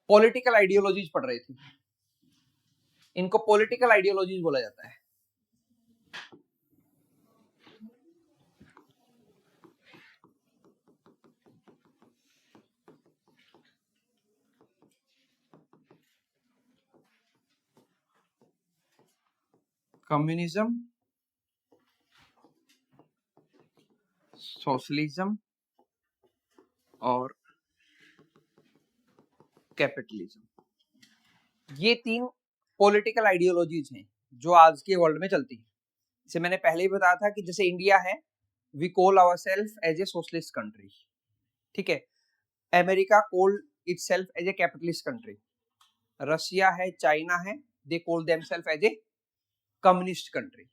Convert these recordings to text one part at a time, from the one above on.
Political ideologies पढ़ रहे थे, इनको पॉलिटिकल आइडियोलॉजीज बोला जाता है। कम्युनिज्म, सोशलिज्म और कैपिटलिज्म, ये तीन पॉलिटिकल आइडियोलॉजीज हैं जो आज के वर्ल्ड में चलती है। जैसे मैंने पहले ही बताया था कि जैसे इंडिया है, we call ourselves as a socialist country, ठीक है। America call itself as a capitalist country, Russia है, चाइना है, they call themselves as a communist country,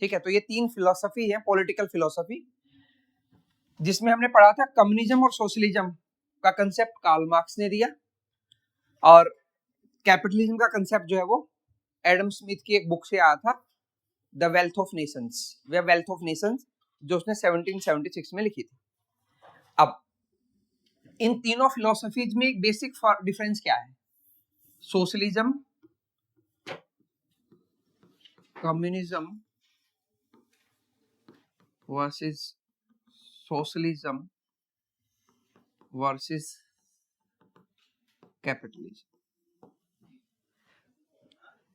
ठीक है। तो ये तीन फिलोसफी है, पॉलिटिकल फिलोसफी, जिसमें हमने पढ़ा था कम्युनिज्म और सोशलिज्म का कंसेप्ट कार्ल मार्क्स ने दिया, और कैपिटलिज्म का कंसेप्ट जो है वो एडम स्मिथ की एक बुक से आया था, the wealth of Nations, way wealth of Nations, जो उसने 1776 में लिखी थी। अब इन तीनों फिलोसफीज में एक बेसिक डिफरेंस क्या है? Socialism, communism versus socialism versus capitalism.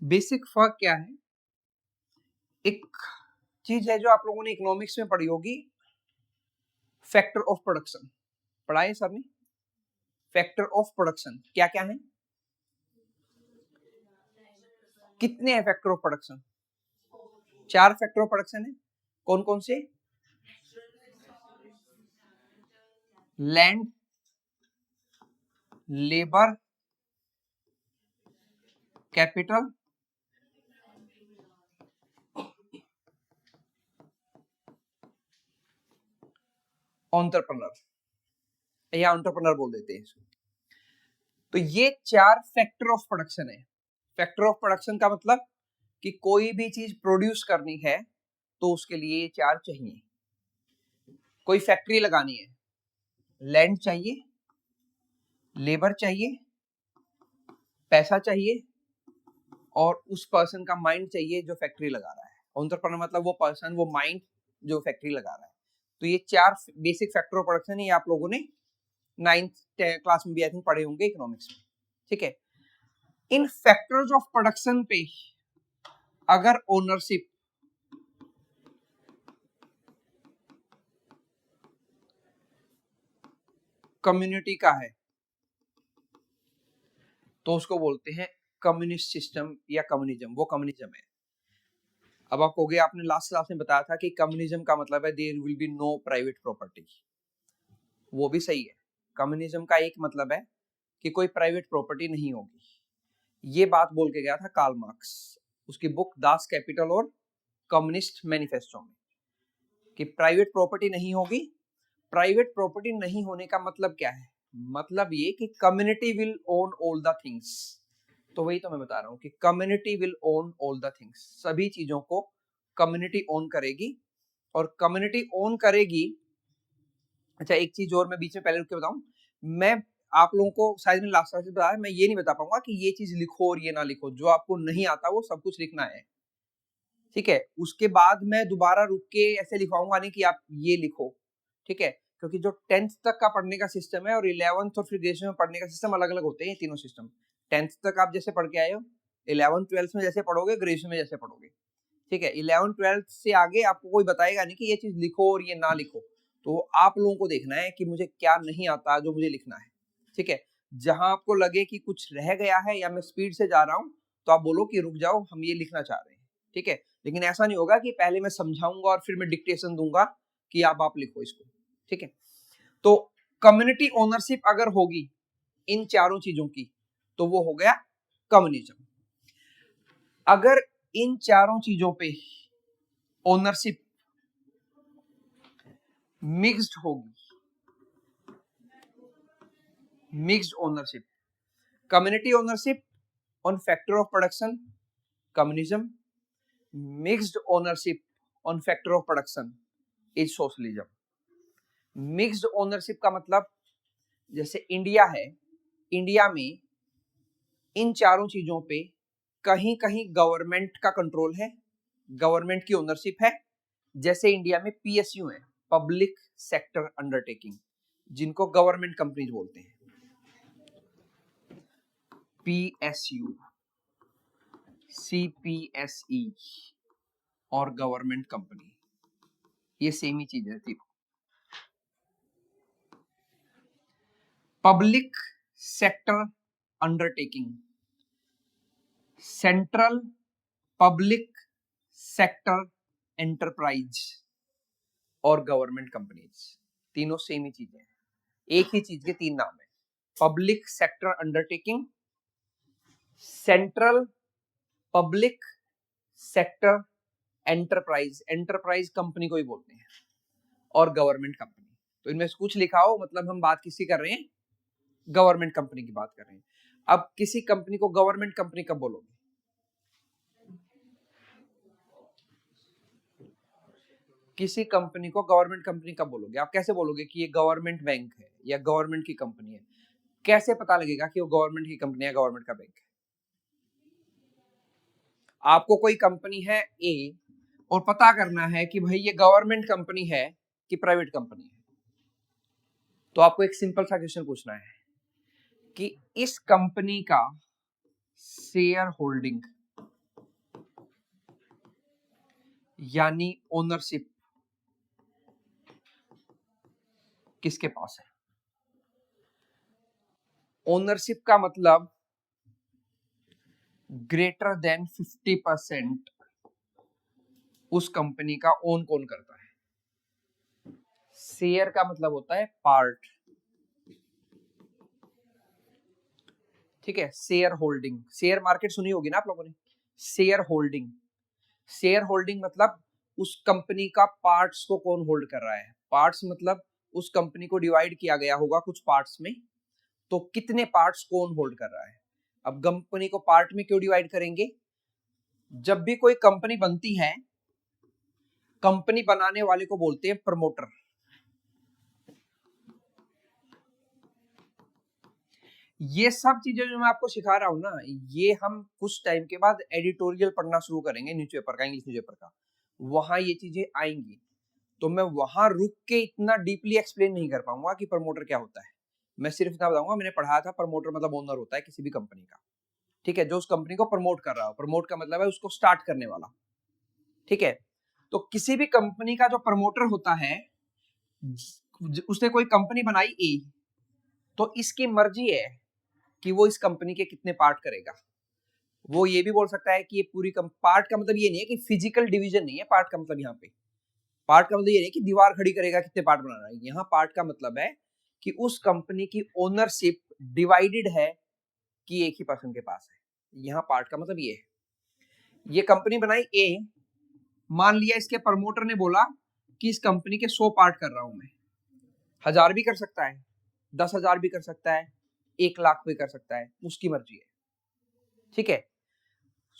Basic फर्क क्या है? एक चीज है जो आप लोगों ने इकोनॉमिक्स में पढ़ी होगी, फैक्टर ऑफ प्रोडक्शन, पढ़ा है सर ने? फैक्टर ऑफ प्रोडक्शन क्या क्या है? कितने हैं factor of production? 4 factor of production है। कौन कौन से? लैंड, लेबर, कैपिटल, एंटरप्रेन्योर या एंटरप्रेन्योर बोल देते हैं इसको। तो ये 4 फैक्टर ऑफ प्रोडक्शन है। फैक्टर ऑफ प्रोडक्शन का मतलब कि कोई भी चीज प्रोड्यूस करनी है तो उसके लिए ये 4 चाहिए। कोई फैक्ट्री लगानी है, लैंड चाहिए, लेबर चाहिए, पैसा चाहिए, और उस पर्सन का माइंड चाहिए जो फैक्ट्री लगा रहा है। एंटरप्रेन्योर मतलब वो पर्सन, वो माइंड जो फैक्ट्री लगा रहा है। तो ये 4 बेसिक फैक्टर ऑफ प्रोडक्शन है, ये आप लोगों ने 9th क्लास में भी आई थिंक पढ़े होंगे इकोनॉमिक्स में, ठीक है। इन फैक्टर्स ऑफ प्रोडक्शन पे अगर ओनरशिप कम्युनिटी का है तो उसको बोलते हैं कम्युनिस्ट सिस्टम या कम्युनिज्म, वो कम्युनिज्म है। अब आप कहोगे, आपने लास्ट क्लास में बताया था कि कम्युनिज्म का मतलब है there will be no private property, वो भी सही है। कम्युनिज्म का एक मतलब है कि कोई प्राइवेट प्रॉपर्टी नहीं होगी। ये बात बोल के गया था कार्ल मार्क्स उसकी बुक दास कैपिटल और कम्युनिस्ट मैनिफेस्टो में, कि प्राइवेट प्रॉपर्टी नहीं होगी। प्राइवेट प्रॉपर्टी नहीं होने का मतलब क्या है? मतलब ये कि community will own all the things. तो वही तो मैं बता रहा हूँ कि community will own all the things, सभी चीजों को कम्युनिटी ओन करेगी। और कम्युनिटी ओन करेगी। अच्छा, एक चीज और मैं बीच में पहले रुक के बताऊं, मैं आप लोगों को शायद मैंने लास्ट क्लास में बताया, मैं ये नहीं बता पाऊंगा कि ये चीज लिखो और ये ना लिखो, जो आपको नहीं आता वो सब कुछ लिखना है, ठीक है। उसके बाद मैं दोबारा रुक के ऐसे लिखवाऊंगा नहीं कि आप ये लिखो, ठीक है। क्योंकि जो 10th तक का पढ़ने का सिस्टम है और 11th और फिर ग्रेजुएशन में पढ़ने का सिस्टम अलग अलग होते हैं, ये तीनों सिस्टम। 10th तक आप जैसे पढ़ के आए हो, 11th 12th में जैसे पढ़ोगे, ग्रेजुएशन में जैसे पढ़ोगे, ठीक है। 11th 12th से आगे आपको कोई बताएगा नहीं कि ये चीज लिखो और ये ना लिखो, तो आप लोगों को देखना है कि मुझे क्या नहीं आता जो मुझे लिखना है, ठीक है। जहां आपको लगे कि कुछ रह गया है या मैं स्पीड से जा रहा हूं, तो आप बोलो कि रुक जाओ, हम ये लिखना चाह रहे हैं, ठीक है। लेकिन ऐसा नहीं होगा कि पहले मैं समझाऊंगा और फिर मैं डिक्टेशन दूंगा कि आप लिखो इसको, ठीक है। तो कम्युनिटी ओनरशिप अगर होगी इन चारों चीजों की, तो वो हो गया कम्युनिज्म। अगर इन चारों चीजों पे ओनरशिप मिक्स्ड होगी, mixed ownership, community ownership on factor of production communism, mixed ownership on factor of production is socialism. Mixed ownership का मतलब, जैसे इंडिया है, इंडिया में इन चारों चीजों पे कहीं कहीं गवर्नमेंट का कंट्रोल है, गवर्नमेंट की ओनरशिप है। जैसे इंडिया में पीएसयू है, पब्लिक सेक्टर अंडरटेकिंग, जिनको गवर्नमेंट कंपनीज बोलते हैं, पीएसयू, सीपीएसई और गवर्नमेंट कंपनी, ये सेम ही चीज है। Public sector undertaking, central public sector enterprise और गवर्नमेंट कंपनीज, तीनों सेम ही चीजें हैं, एक ही चीज के तीन नाम है। Public sector undertaking, central public sector enterprise, enterprise company को ही बोलते हैं, और गवर्नमेंट कंपनी। तो इनमें से कुछ लिखा हो, मतलब हम बात किसकी कर रहे हैं, गवर्नमेंट कंपनी की बात कर रहे हैं। अब किसी कंपनी को गवर्नमेंट कंपनी कब बोलोगे, किसी कंपनी को गवर्नमेंट कंपनी कब बोलोगे? आप कैसे बोलोगे कि ये गवर्नमेंट बैंक है या गवर्नमेंट की कंपनी है? कैसे पता लगेगा कि वो गवर्नमेंट की कंपनी है, गवर्नमेंट का बैंक है? आपको कोई कंपनी है ए और पता करना है कि भाई ये गवर्नमेंट कंपनी है कि प्राइवेट कंपनी है, तो आपको एक सिंपल सा क्वेश्चन पूछना है कि इस कंपनी का शेयर होल्डिंग यानी ओनरशिप किसके पास है? ओनरशिप का मतलब ग्रेटर देन 50% उस कंपनी का ओन कौन करता है? शेयर का मतलब होता है पार्ट, ठीक है। शेयर होल्डिंग, शेयर मार्केट सुनी होगी ना आप लोगों ने, शेयर होल्डिंग, शेयर होल्डिंग मतलब उस कंपनी का पार्ट्स को कौन होल्ड कर रहा है। पार्ट्स मतलब उस कंपनी को डिवाइड किया गया होगा कुछ पार्ट्स में, तो कितने पार्ट्स कौन होल्ड कर रहा है। अब कंपनी को पार्ट में क्यों डिवाइड करेंगे? जब भी कोई कंपनी बनती है, कंपनी बनाने वाले को बोलते हैं प्रमोटर। ये सब चीजें जो मैं आपको सिखा रहा हूं ना, ये हम कुछ टाइम के बाद एडिटोरियल पढ़ना शुरू करेंगे न्यूज़पेपर का, इंग्लिश न्यूज़पेपर का, वहां ये चीजें आएंगी। तो मैं वहां रुक के इतना डीपली एक्सप्लेन नहीं कर पाऊंगा कि प्रमोटर क्या होता है। मैं सिर्फ इतना बताऊंगा, मैंने पढ़ा था प्रमोटर मतलब ओनर होता है किसी भी कंपनी का, ठीक है, जो उस कंपनी को प्रमोट कर रहा हो। प्रमोट का मतलब है उसको स्टार्ट करने वाला, ठीक है। तो किसी भी कंपनी का जो प्रमोटर होता है, उसने कोई कंपनी बनाई ए, तो इसकी मर्जी है कि वो इस कंपनी के कितने पार्ट करेगा। वो ये भी बोल सकता है कि ये पूरी पार्ट का मतलब ये नहीं है कि फिजिकल डिवीजन नहीं है पार्ट का मतलब। यहाँ पे पार्ट का मतलब ये नहीं कि दीवार खड़ी करेगा कितने पार्ट बनाना है। यहाँ पार्ट का मतलब है कि उस कंपनी की ओनरशिप डिवाइडेड है कि एक ही पर्सन के पास है। यहाँ पार्ट का मतलब ये है। ये कंपनी बनाई ए, मान लिया इसके प्रमोटर ने बोला कि इस कंपनी के 100 पार्ट कर रहा हूं मैं। 1000 भी कर सकता है, 10,000 भी कर सकता है, 1 लाख भी कर सकता है, उसकी मर्जी है, ठीक है।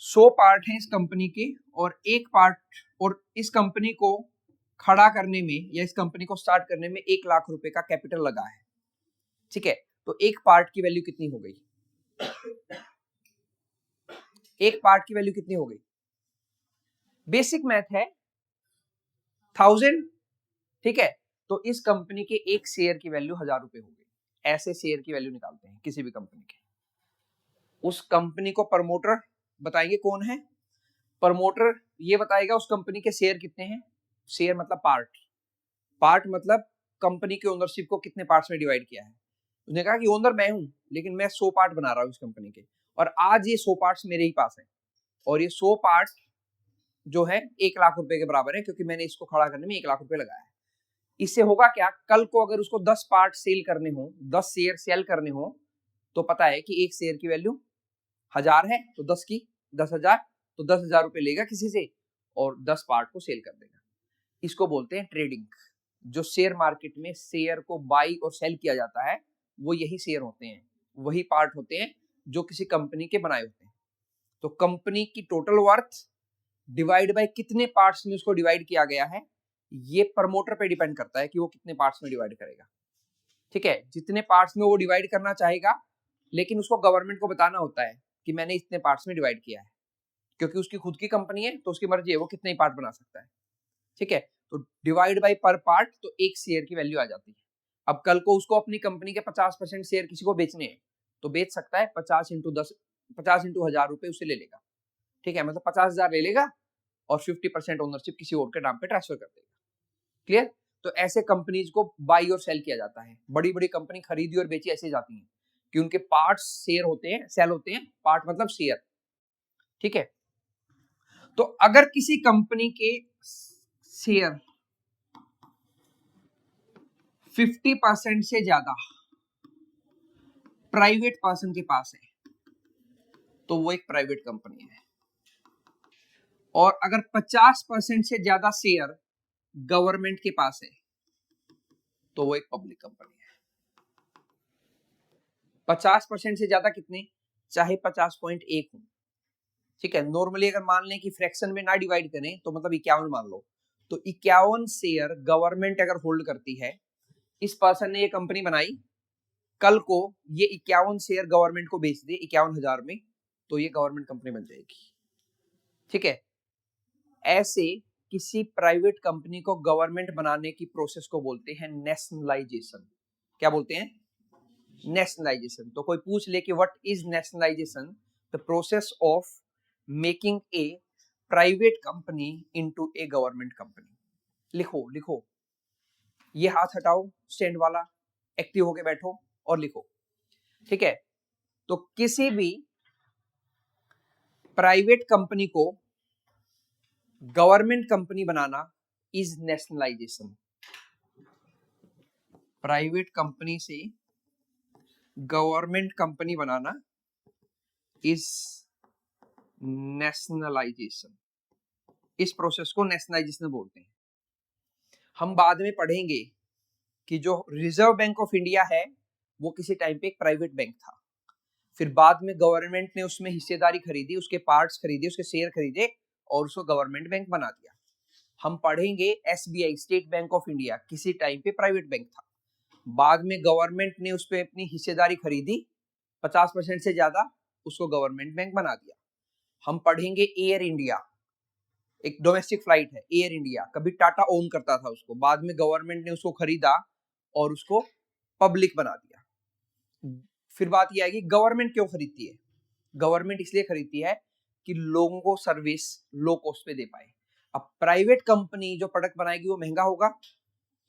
100 पार्ट हैं इस कंपनी के, और एक पार्ट, और इस कंपनी को खड़ा करने में या इस कंपनी को स्टार्ट करने में 1 लाख रुपए का कैपिटल लगा है, ठीक है। तो एक पार्ट की वैल्यू कितनी हो गई? एक पार्ट की वैल्यू कितनी हो गई? बेसिक मैथ है, 1000, ठीक है। तो इस कंपनी के एक शेयर की वैल्यू 1000 रुपए हो गई। ऐसे शेयर की वैल्यू निकालते हैं किसी भी कंपनी के। उस कंपनी को प्रमोटर बताएंगे कौन है। प्रमोटर ये बताएगा उस कंपनी के शेयर कितने हैं। शेयर मतलब पार्ट, पार्ट मतलब कंपनी के ओनरशिप को कितने पार्ट्स में डिवाइड किया है। उसने कहा कि ओनर मैं हूं, लेकिन मैं 100 पार्ट बना रहा हूं इस कंपनी के, और आज ये 100 पार्ट्स मेरे ही पास है, और ये 100 पार्ट्स जो है 1 लाख रुपए के बराबर है, क्योंकि मैंने इसको खड़ा करने में 1 लाख रुपए लगाया है। इससे होगा क्या, कल को अगर उसको 10 पार्ट सेल करने हो, 10 शेयर सेल करने हो, तो पता है कि एक शेयर की वैल्यू 1000 है, तो 10 की 10,000, तो 10,000 रुपए लेगा किसी से और 10 पार्ट को सेल कर देगा। इसको बोलते हैं ट्रेडिंग। जो शेयर मार्केट में शेयर को बाई और सेल किया जाता है, वो यही शेयर होते हैं, वही पार्ट होते हैं जो किसी कंपनी के बनाए होते हैं। तो कंपनी की टोटल वर्थ डिवाइड बाय कितने पार्ट्स में उसको डिवाइड किया गया है, ये प्रमोटर पे डिपेंड करता है कि वो कितने पार्ट्स में डिवाइड करेगा, ठीक है। जितने पार्ट्स में वो डिवाइड करना चाहेगा, लेकिन उसको गवर्नमेंट को बताना होता है कि मैंने इतने पार्ट्स में डिवाइड किया है, क्योंकि उसकी खुद की कंपनी है तो उसकी मर्जी है वो कितने ही पार्ट बना सकता है, ठीक है। तो डिवाइड बाय पर पार्ट, तो एक शेयर की वैल्यू आ जाती है। अब कल को उसको अपनी कंपनी के 50% शेयर किसी को बेचने हैं तो बेच सकता है, 50 इंटू 10, 50 इंटू 1000 रुपए उसे ले लेगा, ठीक है, मतलब 50,000 ले लेगा और 50% ओनरशिप किसी और के नाम पे ट्रांसफर कर देगा। क्लियर? तो ऐसे कंपनीज को बाई और सेल किया जाता है। बड़ी बड़ी कंपनी खरीदी और बेची ऐसे जाती है कि उनके पार्ट्स शेयर होते हैं, सेल होते हैं, पार्ट मतलब शेयर, ठीक है। तो अगर किसी कंपनी के शेयर 50% से ज्यादा प्राइवेट पर्सन के पास है तो वो एक प्राइवेट कंपनी है, और अगर 50% से ज्यादा शेयर गवर्नमेंट के पास है तो वो एक पब्लिक कंपनी है। 50% से ज्यादा कितने, चाहे 50.1 हो, ठीक है। नॉर्मली अगर मान लें कि फ्रैक्शन में ना डिवाइड करें तो मतलब 51 मान लो, तो 51 शेयर गवर्नमेंट अगर होल्ड करती है, इस पर्सन ने ये कंपनी बनाई, कल को ये 51 शेयर गवर्नमेंट को बेच दे 51,000 में, तो ये गवर्नमेंट कंपनी बन जाएगी, ठीक है। ऐसे किसी प्राइवेट कंपनी को गवर्नमेंट बनाने की प्रोसेस को बोलते हैं नेशनलाइजेशन। क्या बोलते हैं? नेशनलाइजेशन। तो कोई पूछ ले कि what is nationalisation? The process of making a private company into A government company. लिखो लिखो, ये हाथ हटाओ स्टैंड वाला, एक्टिव होके बैठो और लिखो, ठीक है। तो किसी भी प्राइवेट कंपनी को गवर्नमेंट कंपनी बनाना इज नेशनलाइजेशन। प्राइवेट कंपनी से गवर्नमेंट कंपनी बनाना इज नेशनलाइजेशन। इस प्रोसेस को नेशनलाइजेशन बोलते हैं। हम बाद में पढ़ेंगे कि जो रिजर्व बैंक ऑफ इंडिया है वो किसी टाइम पे एक प्राइवेट बैंक था, फिर बाद में गवर्नमेंट ने उसमें हिस्सेदारी खरीदी, उसके पार्ट्स खरीदे, उसके शेयर खरीदे और उसको गवर्नमेंट बैंक बना दिया। हम पढ़ेंगे SBI, state bank of India, किसी टाइम पे प्राइवेट बैंक था, बाद में गवर्नमेंट ने उस पर अपनी हिस्सेदारी खरीदी 50% से ज्यादा, उसको गवर्नमेंट बैंक बना दिया। हम पढ़ेंगे एयर इंडिया, एक डोमेस्टिक फ्लाइट है एयर इंडिया, कभी टाटा ओन करता था उसको, बाद में गवर्नमेंट ने उसको खरीदा और उसको पब्लिक बना दिया। फिर बात यह आएगी गवर्नमेंट क्यों खरीदती है? गवर्नमेंट इसलिए खरीदती है कि लोगों को सर्विस लो कॉस्ट पे दे पाए। अब प्राइवेट कंपनी जो प्रोडक्ट बनाएगी वो महंगा होगा,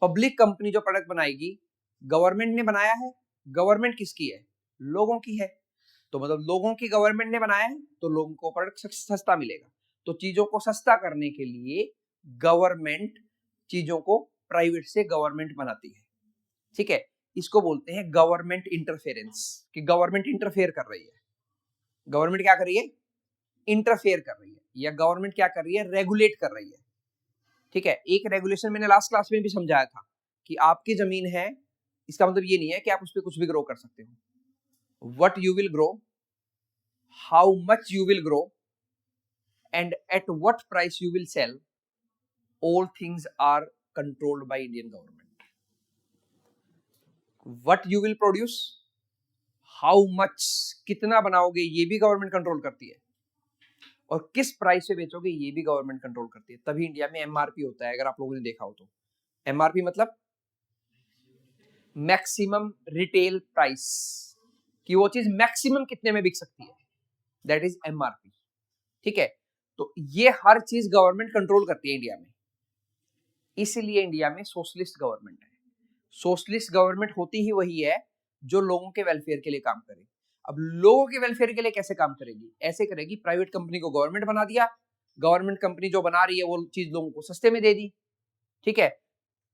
पब्लिक कंपनी जो प्रोडक्ट बनाएगी गवर्नमेंट ने बनाया है, गवर्नमेंट किसकी है? लोगों की है, तो मतलब लोगों की गवर्नमेंट ने बनाया है तो लोगों को प्रोडक्ट सस्ता मिलेगा। तो चीजों को सस्ता करने के लिए गवर्नमेंट चीजों को प्राइवेट से गवर्नमेंट बनाती है, ठीक है। इसको बोलते हैं गवर्नमेंट इंटरफेरेंस, कि गवर्नमेंट इंटरफेयर कर रही है। गवर्नमेंट क्या कर रही है? इंटरफेयर कर रही है, या गवर्नमेंट क्या कर रही है? रेगुलेट कर रही है, ठीक है। एक रेगुलेशन मैंने लास्ट क्लास में भी समझाया था कि आपकी जमीन है, इसका मतलब ये नहीं है कि आप उस पर कुछ भी ग्रो कर सकते हो। What you will grow, how much you will grow and at what price you will sell, all things are controlled by Indian government. What you will produce, how much, कितना बनाओगे ये भी गवर्नमेंट कंट्रोल करती है, और किस price से बेचोगे ये भी गवर्नमेंट कंट्रोल करती है। तभी इंडिया में एमआरपी होता है, अगर आप लोगों ने देखा हो तो। एमआरपी मतलब मैक्सिमम रिटेल प्राइस, कि वो चीज मैक्सिमम कितने में बिक सकती है, दैट इज एमआरपी, ठीक है। तो ये हर चीज गवर्नमेंट कंट्रोल करती है इंडिया में, इसीलिए इंडिया में सोशलिस्ट गवर्नमेंट है। सोशलिस्ट गवर्नमेंट होती ही वही है जो लोगों के वेलफेयर के लिए काम करे। अब लोगों के वेलफेयर के लिए कैसे काम करेगी? ऐसे करेगी, प्राइवेट कंपनी को गवर्नमेंट बना दिया, गवर्नमेंट कंपनी जो बना रही है वो चीज लोगों को सस्ते में दे दी, ठीक है।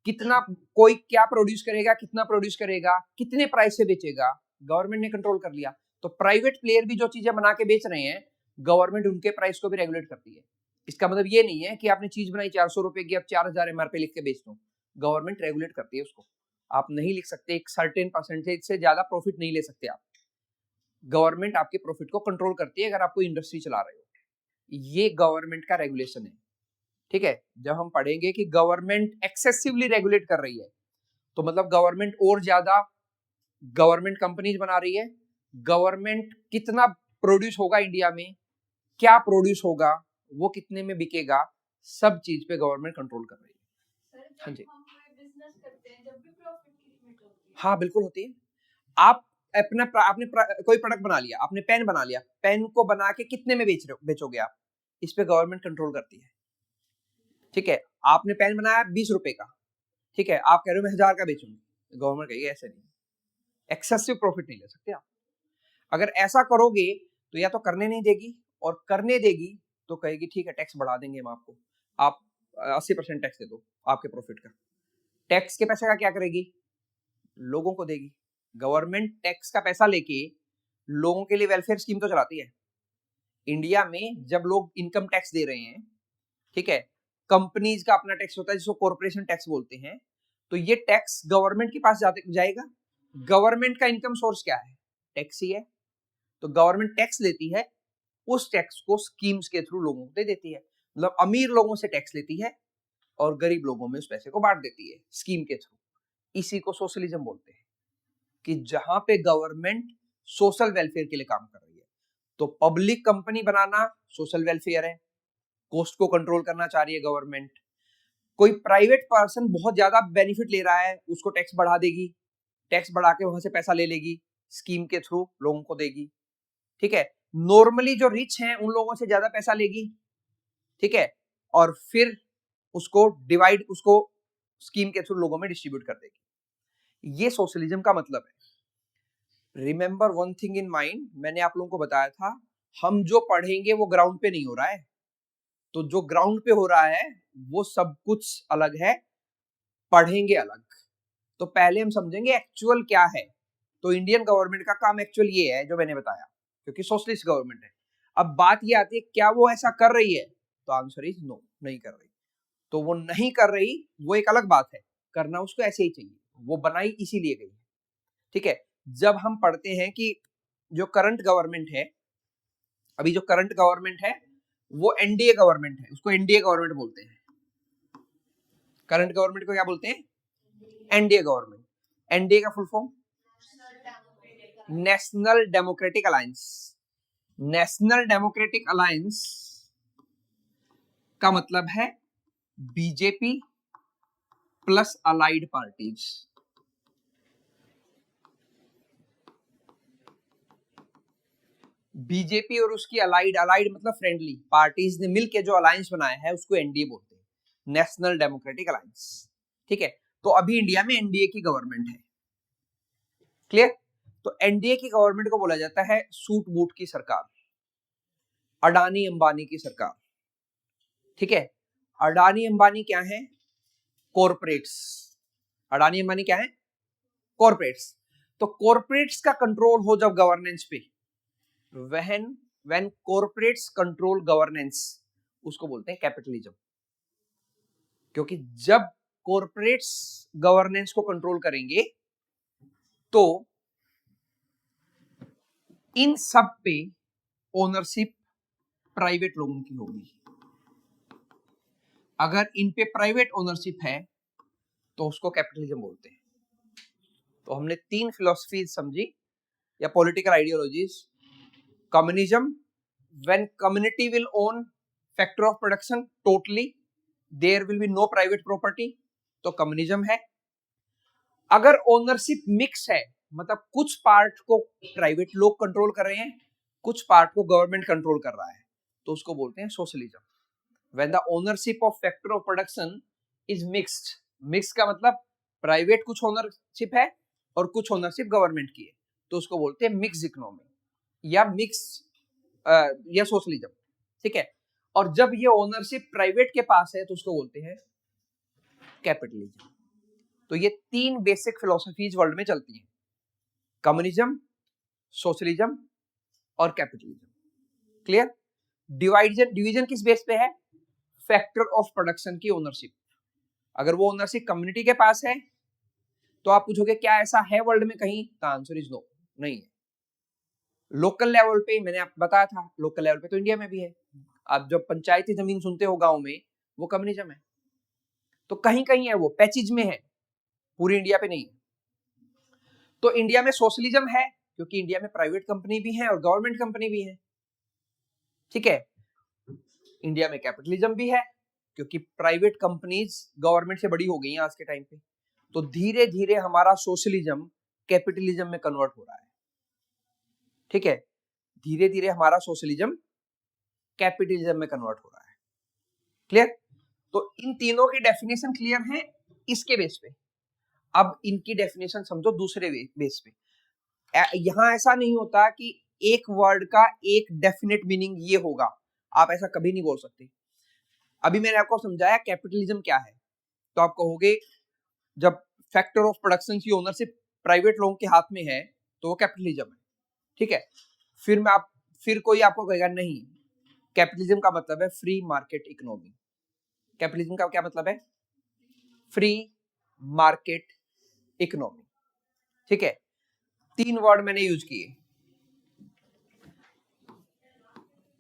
कितना कोई क्या प्रोड्यूस करेगा, कितना प्रोड्यूस करेगा, कितने प्राइस से बेचेगा, गवर्नमेंट ने कंट्रोल कर लिया। तो प्राइवेट प्लेयर भी जो चीजें बना के बेच रहे हैं, गवर्नमेंट उनके प्राइस को भी रेगुलेट करती है। इसका मतलब ये नहीं है कि आपने चीज बनाई 400 रुपए की, अब 4000 एमआरपी लिख के बेच दो। गवर्नमेंट रेगुलेट करती है उसको, आप नहीं लिख सकते, एक सर्टेन परसेंटेज से ज्यादा प्रॉफिट नहीं ले सकते आप। गवर्नमेंट आपके प्रॉफिट को कंट्रोल करती है अगर आप कोई इंडस्ट्री चला रहे हो। ये गवर्नमेंट का रेगुलेशन है, ठीक है। जब हम पढ़ेंगे कि गवर्नमेंट एक्सेसिवली रेगुलेट कर रही है, तो मतलब गवर्नमेंट और ज्यादा गवर्नमेंट कंपनीज बना रही है, गवर्नमेंट कितना प्रोड्यूस होगा इंडिया में, क्या प्रोड्यूस होगा, वो कितने में बिकेगा, सब चीज पे गवर्नमेंट कंट्रोल कर रही है। हाँ जी, बिजनेस करते हैं जब भी प्रॉफिट की लिमिट होती है। हाँ बिल्कुल होती है। आप आपने कोई प्रोडक्ट बना लिया, आपने पेन बना लिया, पेन को बना के कितने में बेचोगे आप, इस पे गवर्नमेंट कंट्रोल करती है। ठीक है, आपने पेन बनाया 20 रुपए का, ठीक है, आप कह रहे हो मैं 1000 का बेचूंगी, गवर्नमेंट कहेगी ऐसे नहीं, एक्सेसिव प्रॉफिट नहीं ले सकते आप। अगर ऐसा करोगे तो या तो करने नहीं देगी, और करने देगी तो कहेगी ठीक है टैक्स बढ़ा देंगे हम आपको, आप 80% टैक्स दे दो आपके प्रॉफिट का। टैक्स के पैसे का क्या करेगी, लोगों को देगी। गवर्नमेंट टैक्स का पैसा लेके लोगों के लिए वेलफेयर स्कीम तो चलाती है। इंडिया में जब लोग इनकम टैक्स दे रहे हैं, ठीक है, कंपनीज का अपना टैक्स होता है जिसको कॉर्पोरेशन टैक्स बोलते हैं, तो ये टैक्स गवर्नमेंट के पास जाएगा। गवर्नमेंट का इनकम सोर्स क्या है, टैक्स ही है। तो गवर्नमेंट टैक्स लेती है, उस टैक्स को स्कीम्स के थ्रू लोगों को दे देती है। मतलब अमीर लोगों से टैक्स लेती है और गरीब लोगों में उस पैसे को बांट देती है स्कीम के थ्रू। इसी को सोशलिज्म बोलते हैं, कि जहां पे गवर्नमेंट सोशल वेलफेयर के लिए काम कर रही है। तो पब्लिक कंपनी बनाना सोशल वेलफेयर है, कॉस्ट को कंट्रोल करना चाह रही है गवर्नमेंट। कोई प्राइवेट पर्सन बहुत ज्यादा बेनिफिट ले रहा है, उसको टैक्स बढ़ा देगी, टैक्स बढ़ा के वहां से पैसा ले लेगी, स्कीम के थ्रू लोगों को देगी। ठीक है, नॉर्मली जो रिच हैं उन लोगों से ज्यादा पैसा लेगी, ठीक है, और फिर उसको उसको स्कीम के थ्रू लोगों में डिस्ट्रीब्यूट कर देगी। ये सोशलिज्म का मतलब है। Remember one thing in mind, मैंने आप लोगों को बताया था, हम जो पढ़ेंगे वो ग्राउंड पे नहीं हो रहा है। तो जो ग्राउंड पे हो रहा है वो सब कुछ अलग है, पढ़ेंगे अलग। तो पहले हम समझेंगे एक्चुअल क्या है। तो इंडियन गवर्नमेंट का काम एक्चुअल ये है जो मैंने बताया, क्योंकि सोशलिस्ट गवर्नमेंट है। अब बात ये आती है क्या वो ऐसा कर रही है, तो आंसर इज नो, नहीं कर रही। तो वो नहीं कर रही वो एक अलग बात है, करना उसको ऐसे ही चाहिए, वो बनाई इसीलिए गई है। ठीक है, जब हम पढ़ते हैं कि जो करंट गवर्नमेंट है, अभी जो करंट गवर्नमेंट है वो एनडीए गवर्नमेंट है, उसको एनडीए गवर्नमेंट बोलते हैं। करंट गवर्नमेंट को क्या बोलते हैं, एनडीए गवर्नमेंट। एनडीए का full form national democratic alliance. National democratic alliance का मतलब है BJP plus allied parties. BJP और उसकी अलाइड मतलब फ्रेंडली पार्टीज ने मिलकर जो अलायंस बनाया है उसको एनडीए बोलते हैं, नेशनल डेमोक्रेटिक अलायंस। ठीक है, तो अभी इंडिया में एनडीए की गवर्नमेंट है। क्लियर? तो एनडीए की गवर्नमेंट को बोला जाता है सूट बूट की सरकार, अडानी अंबानी की सरकार। ठीक है, अडानी अंबानी क्या है, कॉर्पोरेट्स। अडानी अंबानी क्या है, कॉर्पोरेट्स। तो कॉर्पोरेट्स का कंट्रोल हो जब गवर्नेंस पे, व्हेन कॉर्पोरेट्स कंट्रोल गवर्नेंस, उसको बोलते हैं कैपिटलिज्म। क्योंकि जब कॉर्पोरेट्स गवर्नेंस को कंट्रोल करेंगे तो इन सब पे ओनरशिप प्राइवेट लोगों की होगी। अगर इन पे प्राइवेट ओनरशिप है तो उसको कैपिटलिज्म बोलते हैं। तो हमने 3 फिलॉसफीज समझी या political ideologies. Communism, when community will own factor of production totally, there will be no private property, तो कम्युनिज्म है। अगर ओनरशिप मिक्स है, मतलब कुछ पार्ट को प्राइवेट लोग कंट्रोल कर रहे हैं, कुछ पार्ट को गवर्नमेंट कंट्रोल कर रहा है, तो उसको बोलते हैं socialism. When the ownership of factor of production is mixed, mixed का मतलब प्राइवेट कुछ ओनरशिप है और कुछ ओनरशिप गवर्नमेंट की है, तो उसको बोलते हैं मिक्स इकोनॉमी या मिक्स या सोशलिज्म। ठीक है, और जब ये ओनरशिप प्राइवेट के पास है तो उसको बोलते हैं कैपिटलिज्म। तो ये 3 बेसिक फिलोसफीज वर्ल्ड में चलती हैं, कम्युनिज्म, सोशलिज्म और कैपिटलिज्म। क्लियर? डिवीजन किस बेस पे है, फैक्टर ऑफ प्रोडक्शन की ओनरशिप। अगर वो ओनरशिप कम्युनिटी के पास है तो आप पूछोगे क्या ऐसा है वर्ल्ड में कहीं, तो आंसर इज नो, नहीं है। लोकल लेवल पे मैंने आपको बताया था, लोकल लेवल पे तो इंडिया में भी है। आप जब पंचायती जमीन सुनते हो गांव में, वो कम्युनिज्म है। तो कहीं कहीं है, वो पैचेज में है, पूरी इंडिया पे नहीं है। तो इंडिया में सोशलिज्म है क्योंकि इंडिया में प्राइवेट कंपनी भी है और गवर्नमेंट कंपनी भी है, ठीक है। इंडिया में कैपिटलिज्म भी है क्योंकि प्राइवेट कंपनीज गवर्नमेंट से बड़ी हो गई हैं आज के टाइम पे। तो धीरे धीरे हमारा सोशलिज्म कैपिटलिज्म में कन्वर्ट हो रहा है, ठीक है। धीरे धीरे हमारा सोशलिज्म कैपिटलिज्म में कन्वर्ट हो रहा है, क्लियर। तो इन तीनों की डेफिनेशन क्लियर है इसके बेस पे। अब इनकी डेफिनेशन समझो दूसरे बेस पे। यहां ऐसा नहीं होता कि एक वर्ड का एक डेफिनेट मीनिंग ये होगा, आप ऐसा कभी नहीं बोल सकते। अभी मैंने आपको समझाया कैपिटलिज्म क्या है, तो आप कहोगे जब फैक्टर ऑफ प्रोडक्शन की ओनरशिप प्राइवेट लोगों के हाथ में है तो वो कैपिटलिज्म है, ठीक है। फिर कोई आपको कहेगा नहीं, कैपिटलिज्म का मतलब है फ्री मार्केट इकोनॉमी। कैपिटलिज्म का क्या मतलब है? फ्री मार्केट इकोनॉमी, ठीक है। 3 वर्ड मैंने यूज किए,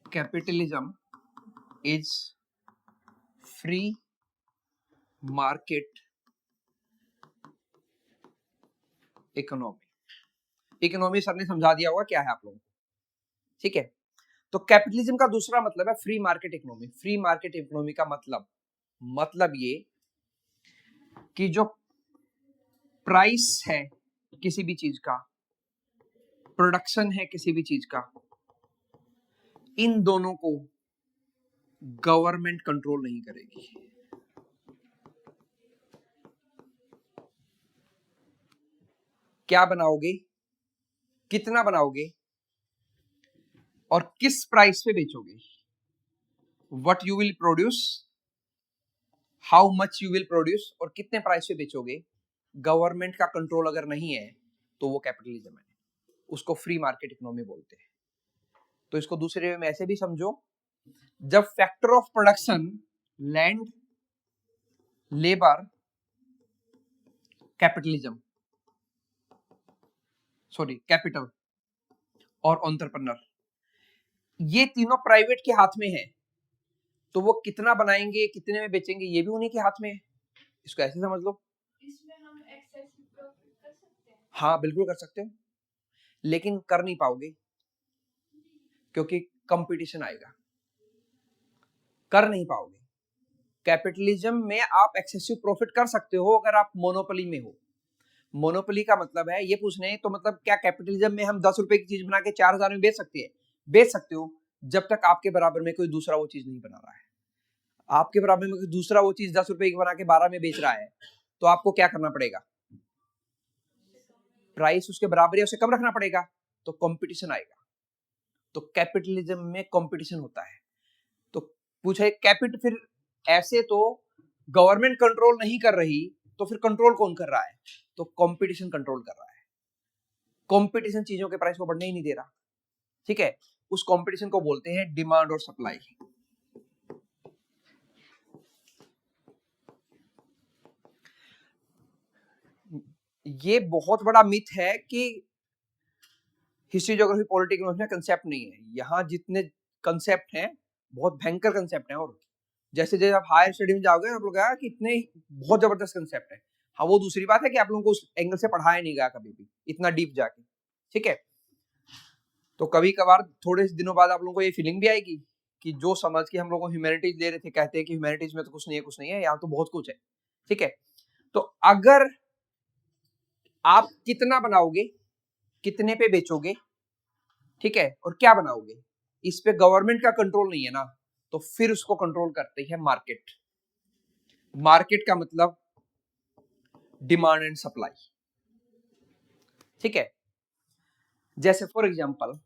capitalism is free market economy. Economy sir ने समझा दिया होगा क्या है आप लोगों को, ठीक है। तो कैपिटलिज्म का दूसरा मतलब है free market economy. Free market economy का मतलब ये कि जो प्राइस है किसी भी चीज का, प्रोडक्शन है किसी भी चीज का, इन दोनों को गवर्नमेंट कंट्रोल नहीं करेगी। क्या बनाओगे, कितना बनाओगे और किस प्राइस पे बेचोगे, what you will produce, how much you will produce, और कितने प्राइस पे बेचोगे, गवर्नमेंट का कंट्रोल अगर नहीं है तो वो कैपिटलिज्म है, उसको फ्री मार्केट इकोनॉमी बोलते हैं। तो इसको दूसरे वे में ऐसे भी समझो, जब factor of production land, labour, capitalism, capital और एंटरप्रेन्योर, ये तीनों प्राइवेट के हाथ में है, तो वो कितना बनाएंगे कितने में बेचेंगे ये भी उन्हीं के हाथ में है। इसको ऐसे समझ लो। इसमें हम एक्सेसिव प्रॉफिट कर सकते हैं? हाँ बिल्कुल कर सकते हो, लेकिन कर नहीं पाओगे क्योंकि कंपटीशन आएगा, कर नहीं पाओगे। कैपिटलिज्म में आप एक्सेसिव प्रॉफिट कर सकते हो अगर आप मोनोपोली में हो। मोनोपोली का मतलब है ये पूछ रहे हैं, तो मतलब क्या कैपिटलिज्म में हम 10 रुपए की चीज बना के 4000 में बेच सकते हैं? बेच सकते हो, जब तक आपके बराबर में कोई दूसरा वो चीज नहीं बना रहा है। आपके बराबर में कोई दूसरा वो चीज 10 रुपए की बना के 12 में बेच रहा है, तो आपको क्या करना पड़ेगा? प्राइस उसके बराबर या उससे कम रखना पड़ेगा, तो कंपटीशन आएगा। तो कैपिटलिज्म में कंपटीशन होता है। तो पूछे कैपिटल, फिर ऐसे तो गवर्नमेंट कंट्रोल नहीं कर रही, तो फिर कंट्रोल कौन कर रहा है? तो कंपटीशन कंट्रोल कर रहा है। कंपटीशन चीजों के प्राइस को बढ़ने ही नहीं दे रहा, ठीक है। उस कंपटीशन को बोलते हैं डिमांड और सप्लाई। ये बहुत बड़ा मिथ है कि हिस्ट्री, ज्योग्राफी, पॉलिटिकल में कंसेप्ट नहीं है। यहाँ जितने कंसेप्ट हैं बहुत भयंकर कंसेप्ट हैं, और जैसे जैसे आप हायर स्टडी में जाओगे आप लोग कि इतने बहुत जबरदस्त कंसेप्ट है। हाँ वो दूसरी बात है कि आप लोगों को उस एंगल से पढ़ाया नहीं गया कभी भी इतना डीप जाके, ठीक है। तो कभी कभार थोड़े दिनों बाद आप लोगों को ये फीलिंग भी आएगी कि जो समझ के हम लोग ह्यूमैनिटीज ले रहे थे, कहते हैं कि ह्यूमैनिटीज में तो कुछ नहीं है, यहाँ तो बहुत कुछ है, ठीक है। तो अगर आप कितना बनाओगे, कितने पे बेचोगे, ठीक है, और क्या बनाओगे, इस पे गवर्नमेंट का कंट्रोल नहीं है ना, तो फिर उसको कंट्रोल करते हैं मार्केट। मार्केट का मतलब डिमांड एंड सप्लाई, ठीक है। जैसे फॉर एग्जांपल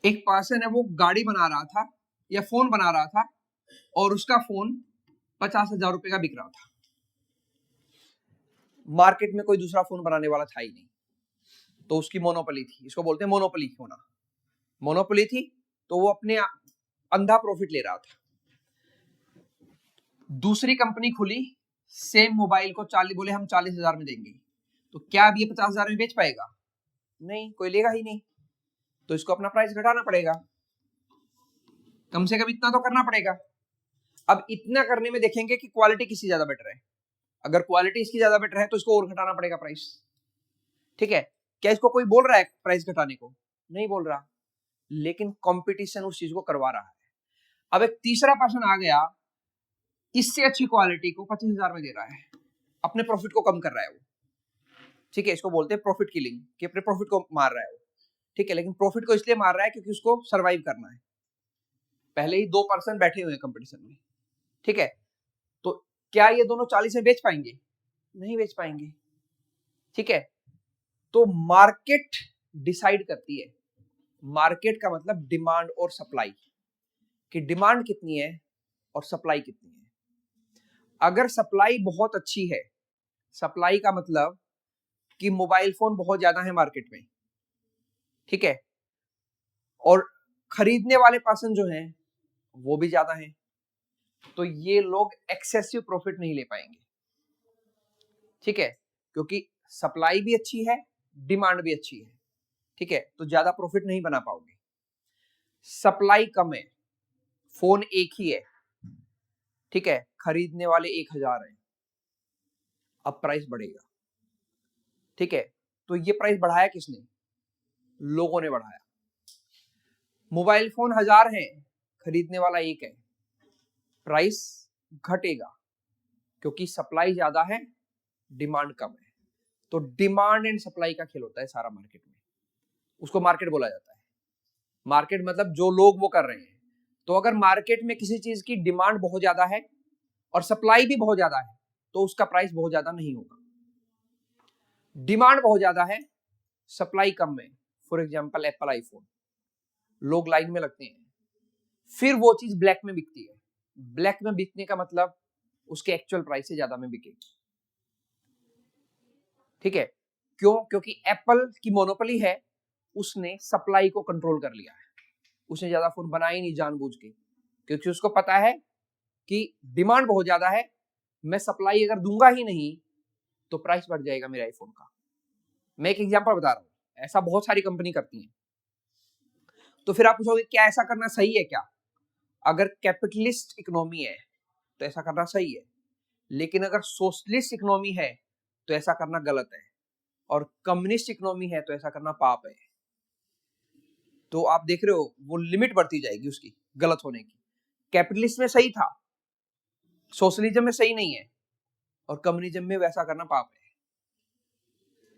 एक पर्सन है, वो गाड़ी बना रहा था या फोन बना रहा था, और उसका फोन 50,000 रुपए का बिक रहा था। मार्केट में कोई दूसरा फोन बनाने वाला था ही नहीं, तो उसकी मोनोपोली थी। इसको बोलते हैं मोनोपोली होना। मोनोपोली थी तो वो अपने अंधा प्रॉफिट ले रहा था। दूसरी कंपनी खुली, सेम मोबाइल को 40 बोले हम 40,000 में देंगे, तो क्या अब ये 50,000 में बेच पाएगा? नहीं, कोई लेगा ही नहीं, तो इसको अपना प्राइस घटाना पड़ेगा, कम से कम इतना तो करना पड़ेगा। अब इतना करने में देखेंगे कि क्वालिटी किसकी ज्यादा बेटर है। अगर क्वालिटी इसकी ज्यादा बेटर है तो इसको और घटाना पड़ेगा प्राइस। ठीक है, क्या इसको कोई बोल रहा है प्राइस घटाने को? नहीं बोल रहा, लेकिन कंपटीशन उस चीज को करवा रहा है। अब एक तीसरा पर्सन आ गया, इससे अच्छी क्वालिटी को 25,000 में दे रहा है, अपने प्रॉफिट को कम कर रहा है वो, ठीक है, इसको बोलते हैं प्रॉफिट किलिंग, कि अपने प्रॉफिट को मार रहा है वो, ठीक है, लेकिन प्रॉफिट को इसलिए मार रहा है क्योंकि उसको सरवाइव करना है। पहले ही 2% बैठे हुए हैं कंपटीशन में, ठीक है, तो क्या ये दोनों 40 में बेच पाएंगे? नहीं बेच पाएंगे, ठीक है। तो मार्केट डिसाइड करती है, मार्केट का मतलब डिमांड और सप्लाई, कि डिमांड कितनी है और सप्लाई कितनी है। अगर सप्लाई बहुत अच्छी है, सप्लाई का मतलब कि मोबाइल फोन बहुत ज्यादा है मार्केट में, ठीक है, और खरीदने वाले पर्सन जो हैं वो भी ज्यादा हैं, तो ये लोग एक्सेसिव प्रॉफिट नहीं ले पाएंगे, ठीक है, क्योंकि सप्लाई भी अच्छी है, डिमांड भी अच्छी है, ठीक है, तो ज्यादा प्रॉफिट नहीं बना पाओगे। सप्लाई कम है, फोन एक ही है, ठीक है, खरीदने वाले 1,000 हैं, अब प्राइस बढ़ेगा, ठीक है, तो ये प्राइस बढ़ाया किसने? लोगों ने बढ़ाया। मोबाइल फोन 1,000 हैं, खरीदने वाला एक है, प्राइस घटेगा क्योंकि सप्लाई ज्यादा है, डिमांड कम है। तो डिमांड एंड सप्लाई का खेल होता है सारा मार्केट में, उसको मार्केट बोला जाता है। मार्केट मतलब जो लोग वो कर रहे हैं। तो अगर मार्केट में किसी चीज की डिमांड बहुत ज्यादा है और सप्लाई भी बहुत ज्यादा है, तो उसका प्राइस बहुत ज्यादा नहीं होगा। डिमांड बहुत ज्यादा है, सप्लाई कम है, फॉर एग्जांपल एप्पल आईफोन, लोग लाइन में लगते हैं, फिर वो चीज ब्लैक में बिकती है। ब्लैक में बिकने का मतलब उसके एक्चुअल प्राइस से ज्यादा में बिकेगी, ठीक है, क्यों? क्योंकि एप्पल की मोनोपोली है, उसने सप्लाई को कंट्रोल कर लिया है, उसने ज्यादा फोन बनाया ही नहीं जानबूझ के, क्योंकि उसको पता है कि डिमांड बहुत ज्यादा है, मैं सप्लाई अगर दूंगा ही नहीं तो प्राइस बढ़ जाएगा मेरे आईफोन का। मैं एक एग्जांपल बता रहा हूं, ऐसा बहुत सारी कंपनी करती है। तो फिर आप पूछोगे क्या ऐसा करना सही है क्या? अगर कैपिटलिस्ट इकोनॉमी है तो ऐसा करना सही है, लेकिन अगर सोशलिस्ट इकोनॉमी है तो ऐसा करना गलत है, और कम्युनिस्ट इकोनॉमी है तो ऐसा करना पाप है। तो आप देख रहे हो वो लिमिट बढ़ती जाएगी उसकी गलत होने की। कैपिटलिस्ट में सही था, सोशलिज्म में सही नहीं है, और कम्युनिज्म में वैसा करना पाप है,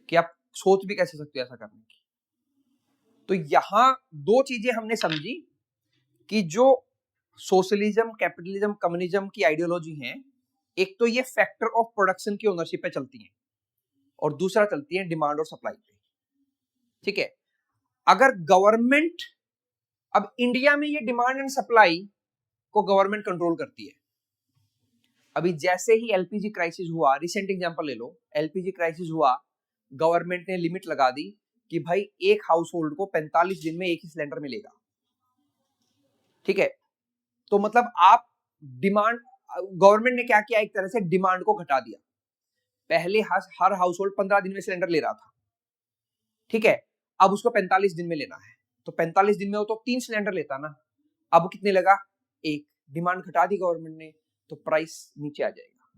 कि आप सोच भी कैसे सकते हो ऐसा करने की। तो यहां दो चीजें हमने समझी कि जो सोशलिज्म, कैपिटलिज्म, कम्युनिज्म की आइडियोलॉजी है, एक तो ये फैक्टर ऑफ प्रोडक्शन की ओनरशिप पे चलती है, और दूसरा चलती है डिमांड और सप्लाई पे, ठीक है। अगर गवर्नमेंट, अब इंडिया में ये डिमांड एंड सप्लाई को गवर्नमेंट कंट्रोल करती है। अभी जैसे ही एलपीजी क्राइसिस हुआ, रिसेंट एग्जांपल ले लो, एलपीजी क्राइसिस हुआ, गवर्नमेंट ने लिमिट लगा दी कि भाई एक हाउस होल्ड को 45 दिन में एक ही सिलेंडर मिलेगा, ठीक है। तो मतलब आप डिमांड, गवर्नमेंट ने क्या किया, एक तरह से डिमांड को घटा दिया। पहले हर हाउस होल्ड 15 दिन में सिलेंडर ले रहा था, ठीक है, अब उसको 45 दिन में लेना है, तो 45 दिन में वो तो 3 सिलेंडर लेता ना, अब कितने लगा? एक। डिमांड घटा दी गवर्नमेंट ने, तो प्राइस नीचे आ जाएगा,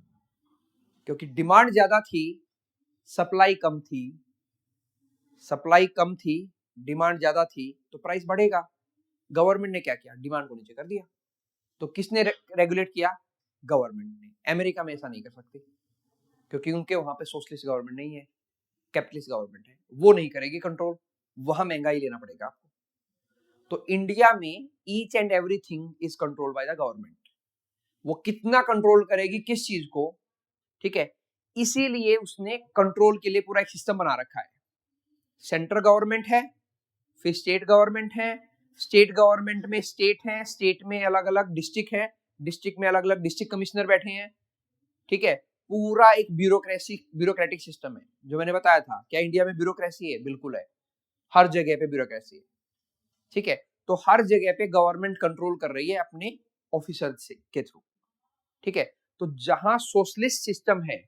क्योंकि डिमांड ज्यादा थी, सप्लाई कम थी, सप्लाई कम थी, डिमांड ज्यादा थी, तो प्राइस बढ़ेगा। गवर्नमेंट ने क्या किया? डिमांड को नीचे कर दिया। तो किसने रेगुलेट किया? गवर्नमेंट ने। अमेरिका में ऐसा नहीं कर सकते, क्योंकि उनके वहां पे सोशलिस्ट गवर्नमेंट नहीं है, कैपिटलिस्ट गवर्नमेंट है, वो नहीं करेगी कंट्रोल, वहां महंगाई लेना पड़ेगा आपको। तो इंडिया में each and everything is controlled by the government. वो कितना कंट्रोल करेगी किस चीज को, ठीक है, इसीलिए उसने कंट्रोल के लिए पूरा एक सिस्टम बना रखा है। सेंट्रल गवर्नमेंट है, फिर स्टेट गवर्नमेंट है, स्टेट गवर्नमेंट में स्टेट है, स्टेट में अलग अलग डिस्ट्रिक्ट है, डिस्ट्रिक्ट में अलग अलग डिस्ट्रिक्ट कमिश्नर बैठे हैं, ठीक है। पूरा एक ब्यूरोक्रेटिक सिस्टम है। जो मैंने बताया था, क्या इंडिया में ब्यूरोक्रेसी है? बिल्कुल है, हर जगह पे ब्यूरोक्रेसी है, ठीक है। तो हर जगह पे गवर्नमेंट कंट्रोल कर रही है अपने ऑफिसर से के थ्रू, ठीक है। तो जहां सोशलिस्ट सिस्टम है,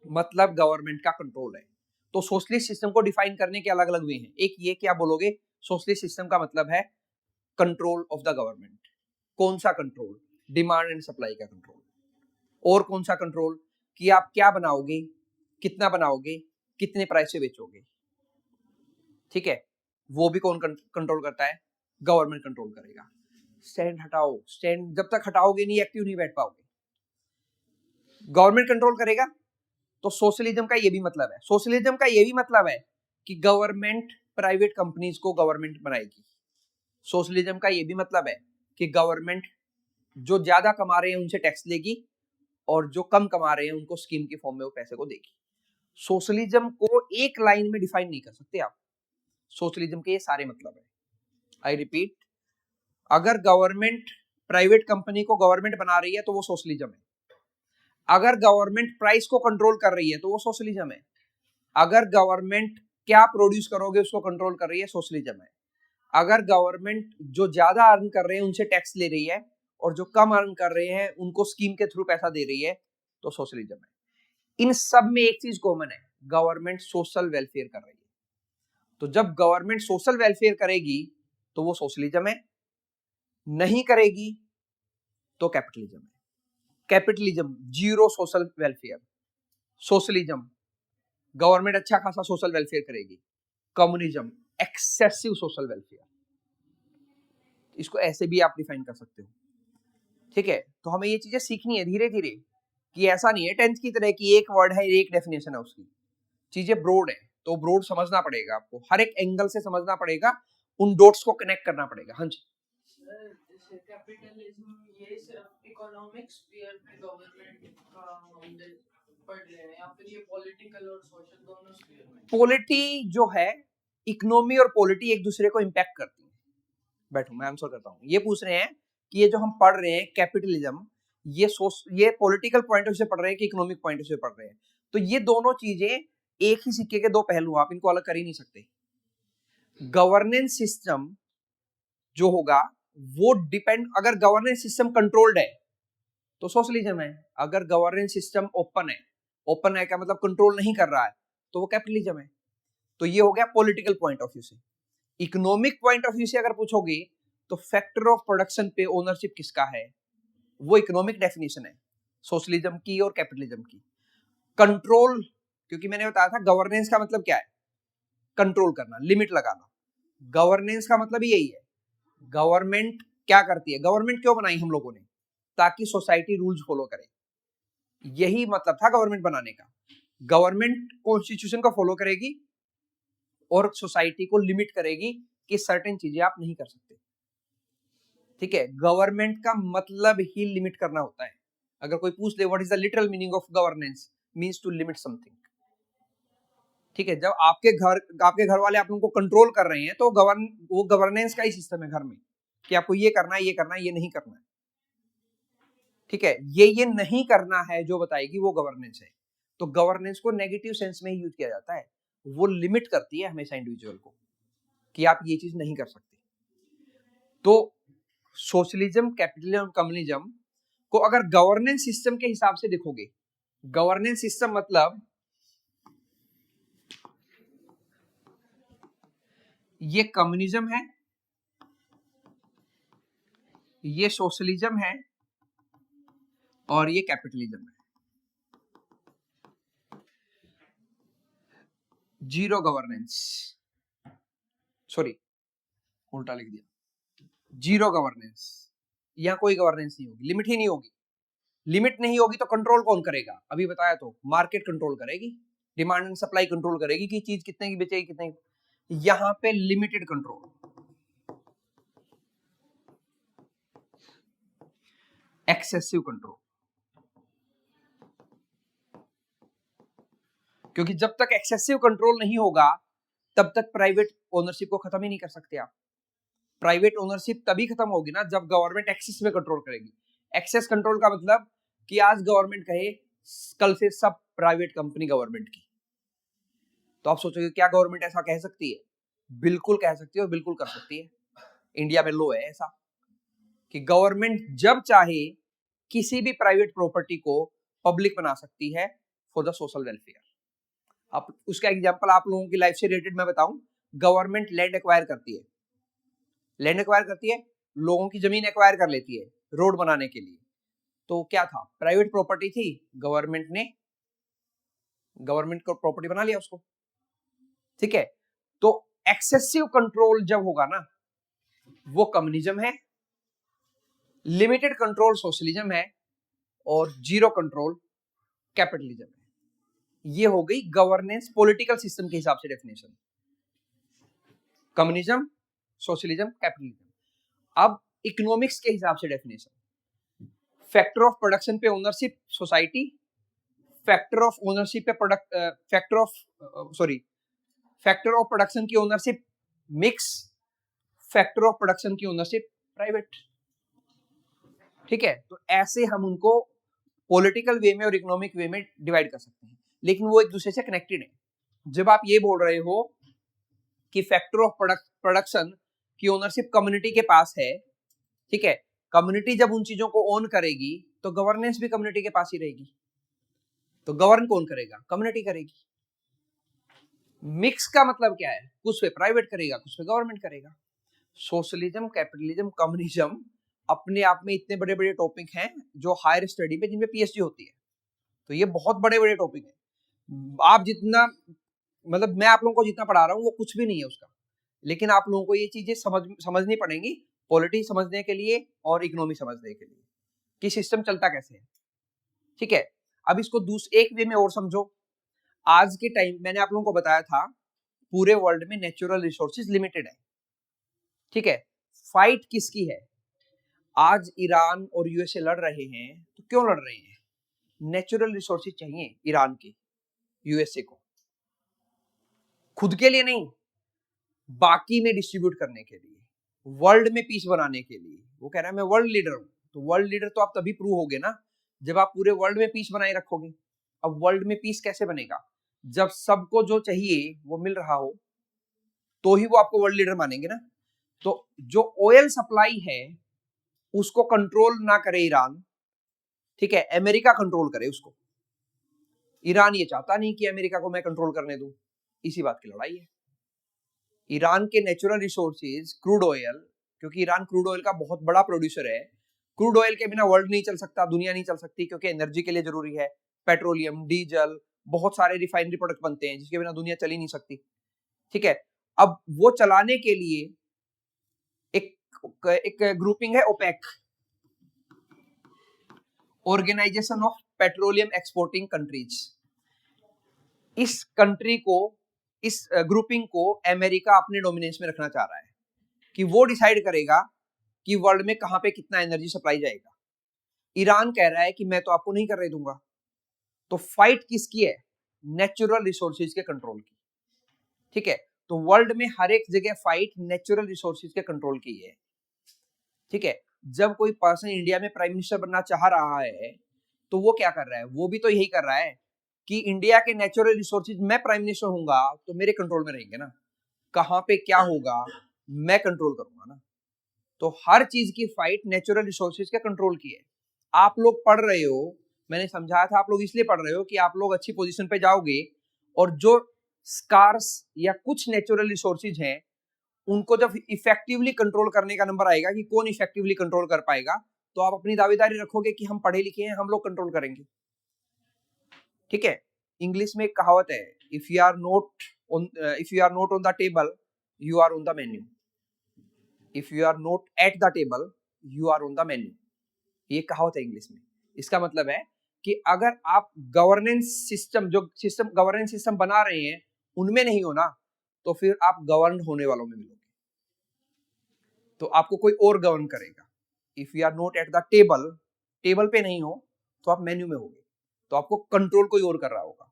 मतलब गवर्नमेंट का कंट्रोल है। तो सोशलिस्ट सिस्टम को डिफाइन करने के अलग अलग वे हैं। एक ये कि आप बोलोगे सोशलिस्ट सिस्टम का मतलब है कंट्रोल ऑफ द गवर्नमेंट। कौन सा कंट्रोल? डिमांड एंड सप्लाई का कंट्रोल। और कौन सा कंट्रोल? कि आप क्या बनाओगे, कितना बनाओगे, कितने प्राइस से बेचोगे, ठीक है, वो भी कौन कंट्रोल करता है, गवर्नमेंट कंट्रोल करेगा। स्टैंड हटाओ, स्टैंड जब तक हटाओगे नहीं एक्टिव नहीं बैठ पाओगे, गवर्नमेंट कंट्रोल करेगा। तो सोशलिज्म का ये भी मतलब है, सोशलिज्म का ये भी मतलब है कि गवर्नमेंट प्राइवेट कंपनीज को गवर्नमेंट बनाएगी। सोशलिज्म का ये भी मतलब है कि गवर्नमेंट जो ज्यादा कमा रहे हैं उनसे टैक्स लेगी और जो कम कमा रहे हैं उनको स्कीम के फॉर्म में वो पैसे को देगी। सोशलिज्म को एक लाइन में डिफाइन नहीं कर सकते आप, सोशलिज्म के ये सारे मतलब है। आई रिपीट, अगर गवर्नमेंट प्राइवेट कंपनी को गवर्नमेंट बना रही है तो वो सोशलिज्म है, अगर गवर्नमेंट प्राइस को कंट्रोल कर रही है तो वो सोशलिज्म है, अगर गवर्नमेंट क्या प्रोड्यूस करोगे उसको कंट्रोल कर रही है, सोशलिज्म है, अगर गवर्नमेंट जो ज्यादा अर्न कर रहे हैं उनसे टैक्स ले रही है और जो कम अर्न कर रहे हैं उनको स्कीम के थ्रू पैसा दे रही है, तो सोशलिज्म है। इन सब में एक चीज कॉमन है, गवर्नमेंट सोशल वेलफेयर कर रही है। तो जब गवर्नमेंट सोशल वेलफेयर करेगी तो वो सोशलिज्म है, नहीं करेगी तो कैपिटलिज्म है। Capitalism zero social welfare, socialism government अच्छा खासा सोशल वेलफेयर करेगी, कम्युनिज्म एक्सेसिव सोशल वेलफेयर। इसको ऐसे भी आप डिफाइन कर सकते हो, ठीक है। तो हमें ये चीजें सीखनी है धीरे धीरे, कि ऐसा नहीं है 10th की तरह की एक वर्ड है एक डेफिनेशन है उसकी, चीजें ब्रॉड है तो ब्रॉड समझना पड़ेगा आपको, हर एक एंगल से समझना पड़ेगा, उन डॉट्स को कनेक्ट करना पड़ेगा। हाँ जी, जैसे कैपिटलिज्म ये सिर्फ इकोनॉमिक स्फीयर में गवर्नमेंट का हम पढ़ रहे हैं या फिर ये पॉलिटिकल और सोशल दोनों स्फीयर में? पॉलिटी जो है, इकोनॉमी और पॉलिटी एक दूसरे को इम्पैक्ट करती है। बैठो मैं आंसर करता हूँ। ये पूछ रहे हैं कि ये जो हम पढ़ रहे हैं कैपिटलिज्म, ये पॉलिटिकल पॉइंट ऑफ व्यू से पढ़ रहे हैं कि इकोनॉमिक पॉइंट ऑफ व्यू से पढ़ रहे हैं, तो ये दोनों चीजें एक ही सिक्के के दो पहलू, आप इनको अलग कर ही नहीं सकते। गवर्नेंस सिस्टम जो होगा वो डिपेंड, अगर गवर्नेंस सिस्टम कंट्रोल्ड है तो सोशलिज्म है, अगर गवर्नेंस सिस्टम ओपन है, ओपन है क्या मतलब कंट्रोल नहीं कर रहा है, तो वो कैपिटलिज्म है। तो ये हो गया पॉलिटिकल पॉइंट ऑफ व्यू से। इकोनॉमिक पॉइंट ऑफ व्यू से अगर पूछोगे तो फैक्टर ऑफ प्रोडक्शन पे ओनरशिप किसका है, वो इकोनॉमिक डेफिनेशन है सोशलिज्म की और कैपिटलिज्म की। कंट्रोल, क्योंकि मैंने बताया था गवर्नेंस का मतलब क्या है, कंट्रोल करना, लिमिट लगाना। गवर्नेंस का मतलब यही है, गवर्नमेंट क्या करती है, गवर्नमेंट क्यों बनाई हम लोगों ने, ताकि सोसाइटी रूल्स फॉलो करे, यही मतलब था गवर्नमेंट बनाने का। गवर्नमेंट कॉन्स्टिट्यूशन को फॉलो करेगी और सोसाइटी को लिमिट करेगी कि सर्टेन चीजें आप नहीं कर सकते, ठीक है। गवर्नमेंट का मतलब ही लिमिट करना होता है। अगर कोई पूछ ले what is the literal meaning of governance, means to limit something, ठीक है। जब आपके घर वाले आप लोगों को कंट्रोल कर रहे हैं तो वो गवर्नेंस का ही सिस्टम है घर में, कि आपको ये करना है, ये करना है, ये नहीं करना है, ठीक है। ये नहीं करना है जो बताएगी वो गवर्नेंस है। तो गवर्नेंस को नेगेटिव सेंस में ही यूज किया जाता है, वो लिमिट करती है हमेशा इंडिविजुअल को कि आप ये चीज नहीं कर सकते। तो सोशलिज्म, कैपिटलिज्म और कम्युनिज्म को अगर गवर्नेंस सिस्टम के हिसाब से देखोगे, गवर्नेंस सिस्टम मतलब ये कम्युनिज्म है, ये सोशलिज्म है और ये कैपिटलिज्म है। जीरो गवर्नेंस, सॉरी उल्टा लिख दिया, जीरो गवर्नेंस, यहां कोई गवर्नेंस नहीं होगी, लिमिट ही नहीं होगी। लिमिट नहीं होगी तो कंट्रोल कौन करेगा, अभी बताया तो मार्केट कंट्रोल करेगी, डिमांड एंड सप्लाई कंट्रोल करेगी कि चीज कितने की बेचेगी कितने की। यहां पे लिमिटेड कंट्रोल, एक्सेसिव कंट्रोल, क्योंकि जब तक एक्सेसिव कंट्रोल नहीं होगा तब तक प्राइवेट ओनरशिप को खत्म ही नहीं कर सकते आप। प्राइवेट ओनरशिप तभी खत्म होगी ना जब गवर्नमेंट एक्सेस में कंट्रोल करेगी। एक्सेस कंट्रोल का मतलब कि आज गवर्नमेंट कहे कल से सब प्राइवेट कंपनी गवर्नमेंट की, तो आप सोचोगे क्या गवर्नमेंट ऐसा कह सकती है? बिल्कुल कह सकती है और बिल्कुल कर सकती है। इंडिया में लॉ है ऐसा कि गवर्नमेंट जब चाहे किसी भी प्राइवेट प्रॉपर्टी को पब्लिक बना सकती है फॉर द सोशल वेलफेयर। आप उसका एग्जांपल आप लोगों की लाइफ से रिलेटेड मैं बताऊं, गवर्नमेंट लैंड एक्वायर करती है, लैंड एक्वायर करती है, लोगों की जमीन एक्वायर कर लेती है रोड बनाने के लिए, तो क्या था, प्राइवेट प्रॉपर्टी थी, गवर्नमेंट ने गवर्नमेंट को प्रॉपर्टी बना लिया उसको, ठीक है। तो एक्सेसिव कंट्रोल जब होगा ना, वो कम्युनिज्म है, लिमिटेड कंट्रोल सोशलिज्म है, और जीरो कंट्रोल कैपिटलिज्म है। ये हो गई गवर्नेंस पॉलिटिकल सिस्टम के हिसाब से डेफिनेशन, कम्युनिज्म, सोशलिज्म, कैपिटलिज्म। अब इकोनॉमिक्स के हिसाब से डेफिनेशन, फैक्टर ऑफ प्रोडक्शन पे ownership society, factor of ownership पे प्रोडक्ट, फैक्टर ऑफ प्रोडक्शन की ownership mix, factor of production की ओनरशिप प्राइवेट, ठीक है। तो ऐसे हम उनको पॉलिटिकल वे में और इकोनॉमिक वे में डिवाइड कर सकते हैं, लेकिन वो एक दूसरे से कनेक्टेड है। जब आप ये बोल रहे हो कि फैक्टर ऑफ प्रोडक्शन की ओनरशिप कम्युनिटी के पास है, ठीक है, कम्युनिटी जब उन चीजों को ओन करेगी तो गवर्नेंस भी कम्युनिटी के पास ही रहेगी। तो गवर्न कौन करेगा? कम्युनिटी करेगी। मिक्स का मतलब क्या है? कुछ पे प्राइवेट करेगा, कुछ पे गवर्नमेंट करेगा। सोशलिज्म, कैपिटलिज्म, कम्युनिज्म अपने आप में इतने बड़े बड़े टॉपिक हैं जो हायर स्टडी में, जिनमें पीएचडी होती है। तो ये बहुत बड़े बड़े टॉपिक है। आप जितना, मतलब मैं आप लोगों को जितना पढ़ा रहा हूँ वो कुछ भी नहीं है उसका, लेकिन आप लोगों को ये चीजें समझनी पड़ेंगी पॉलिटी समझने के लिए और इकोनॉमी समझने के लिए कि सिस्टम चलता कैसे है, ठीक है। अब इसको एक वे में और समझो। आज के टाइम मैंने आप लोगों को बताया था पूरे वर्ल्ड में नेचुरल रिसोर्सेज लिमिटेड है, ठीक है। फाइट किसकी है? आज ईरान और यूएसए लड़ रहे हैं, तो क्यों लड़ रहे हैं? नेचुरल रिसोर्सेज चाहिए ईरान के, यूएसए को, खुद के लिए नहीं, बाकी में डिस्ट्रीब्यूट करने के लिए, वर्ल्ड में पीस बनाने के लिए। वो कह रहा है मैं वर्ल्ड लीडर हूं। तो वर्ल्ड लीडर तो आप तभी प्रूव होगे ना जब आप पूरे वर्ल्ड में पीस बनाए रखोगे। अब वर्ल्ड में पीस कैसे बनेगा? जब सबको जो चाहिए वो मिल रहा हो, तो ही वो आपको वर्ल्ड लीडर मानेंगे ना। तो जो ऑयल सप्लाई है उसको कंट्रोल ना करे ईरान, ठीक है, अमेरिका कंट्रोल करे उसको। ईरान ये चाहता नहीं कि अमेरिका को मैं कंट्रोल करने दूं, इसी बात की लड़ाई है। ईरान के नेचुरल रिसोर्सेज क्रूड ऑयल, क्योंकि ईरान क्रूड ऑयल का बहुत बड़ा प्रोड्यूसर है। क्रूड ऑयल के बिना वर्ल्ड नहीं चल सकता, दुनिया नहीं चल सकती, क्योंकि एनर्जी के लिए जरूरी है। पेट्रोलियम, डीजल, बहुत सारे रिफाइनरी प्रोडक्ट बनते हैं जिसके बिना दुनिया चल ही नहीं सकती, ठीक है। अब वो चलाने के लिए एक ग्रुपिंग है OPEC, organization of petroleum exporting countries. इस कंट्री को, इस ग्रुपिंग को अमेरिका अपने डोमिनेंस में रखना चाह रहा है कि वो डिसाइड करेगा कि वर्ल्ड में कहां पे कितना एनर्जी सप्लाई जाएगा। ईरान कह रहा है कि मैं तो आपको नहीं करने दूंगा। तो फाइट किसकी है? नेचुरल रिसोर्सेज के कंट्रोल की, ठीक है। तो वर्ल्ड में हर एक जगह फाइट नेचुरल रिसोर्सेज के कंट्रोल की है, ठीक है। जब कोई पर्सन इंडिया में प्राइम मिनिस्टर बनना चाह रहा है तो वो क्या कर रहा है? वो भी तो यही कर रहा है कि इंडिया के नेचुरल रिसोर्सेज, मैं प्राइम मिनिस्टर होऊंगा तो मेरे कंट्रोल में रहेंगे ना, कहां पे क्या होगा मैं कंट्रोल करूंगा ना। तो हर चीज की फाइट नेचुरल रिसोर्सेज के कंट्रोल की है। आप लोग पढ़ रहे हो, मैंने समझाया था, आप लोग इसलिए पढ़ रहे हो कि आप लोग अच्छी पोजीशन पे जाओगे, और जो स्कार्स या कुछ नेचुरल रिसोर्सेज हैं उनको जब इफेक्टिवली कंट्रोल करने का नंबर आएगा कि कौन इफेक्टिवली कंट्रोल कर पाएगा, तो आप अपनी दावेदारी रखोगे कि हम पढ़े लिखे हैं, हम लोग कंट्रोल करेंगे, ठीक है। इंग्लिश में एक कहावत है, if you are not on the table you are on the menu, if you are not at the table you are on the menu. ये कहावत है इंग्लिश में। इसका मतलब है कि अगर आप गवर्नेंस सिस्टम, जो सिस्टम गवर्नेंस सिस्टम बना रहे हैं उनमें नहीं हो ना, तो फिर आप गवर्न होने वालों में मिलोगे, तो आपको कोई और गवर्न करेगा। If you are not at the table, table पे नहीं हो तो आप मेन्यू में होगे, तो आपको कंट्रोल कोई और कर रहा होगा।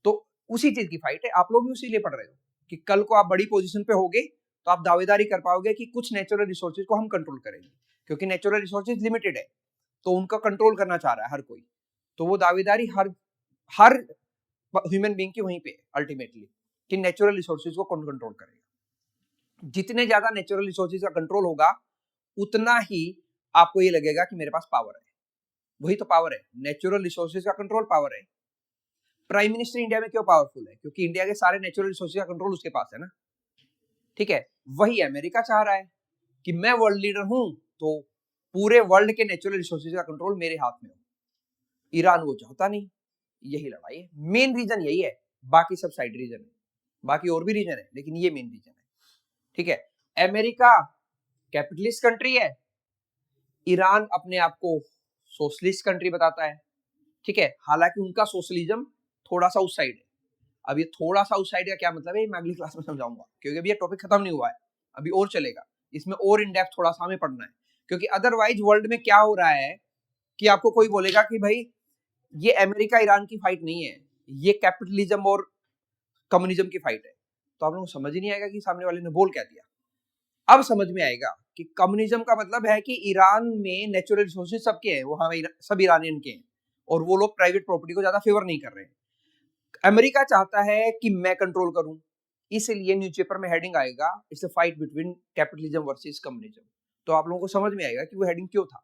तो उसी चीज की फाइट है। आप लोग भी उसी लिए पढ़ रहे हो कि कल को आप बड़ी पोजीशन पे होगे तो आप दावेदारी कर पाओगे कि कुछ नेचुरल रिसोर्सेज को हम कंट्रोल करेंगे, क्योंकि नेचुरल रिसोर्सेज लिमिटेड है तो उनका कंट्रोल करना चाह रहा है हर कोई। तो वो दावेदारी हर ह्यूमन बीइंग की वहीं पे अल्टीमेटली, कि नेचुरल रिसोर्सेज को कौन कंट्रोल करेगा। जितने ज्यादा नेचुरल रिसोर्सेज का कंट्रोल होगा उतना ही आपको ये लगेगा कि मेरे पास पावर है। वही तो पावर है, नेचुरल रिसोर्सेज का कंट्रोल पावर है। प्राइम मिनिस्टर इंडिया में क्यों पावरफुल है? क्योंकि इंडिया के सारे नेचुरल रिसोर्सेज का कंट्रोल उसके पास है ना, ठीक है। वही अमेरिका चाह रहा है कि मैं वर्ल्ड लीडर हूं तो पूरे वर्ल्ड के नेचुरल रिसोर्सेज का कंट्रोल मेरे हाथ में हो। ईरान वो चाहता नहीं, यही लड़ाई है, मेन रीजन यही है, बाकी सब साइड रीजन है, बाकी और भी रीजन है लेकिन ये मेन रीजन है। ठीक है, अमेरिका कैपिटलिस्ट कंट्री है, ईरान अपने आप को सोशलिस्ट कंट्री बताता है। ठीक है, हालांकि उनका सोशलिज्म थोड़ा सा उस साइड है। अब ये थोड़ा सा उस साइड का क्या मतलब है मैं अगली क्लास में समझाऊंगा, क्योंकि अभी ये टॉपिक खत्म नहीं हुआ है, अभी और चलेगा, इसमें और इन डेप्थ थोड़ा सा हमें पढ़ना है। क्योंकि अदरवाइज वर्ल्ड में क्या हो रहा है कि आपको कोई बोलेगा कि भाई ये अमेरिका ईरान की फाइट नहीं है, ये कैपिटलिज्म और कम्युनिज्म की फाइट है, तो आप लोगों को समझ ही नहीं आएगा कि सामने वाले ने बोल क्या दिया। अब समझ में आएगा कि कम्युनिज्म का मतलब है कि ईरान में नेचुरल रिसोर्सेज सबके हैं, वो हमें सब ईरानियन के हैं, और वो लोग प्राइवेट प्रॉपर्टी को ज्यादा फेवर नहीं कर रहे हैं। अमेरिका चाहता है कि मैं कंट्रोल करूं, इसलिए न्यूज़पेपर में हेडिंग आएगा it's a fight between capitalism versus communism. तो आप लोगों को समझ में आएगा कि वो हेडिंग क्यों था।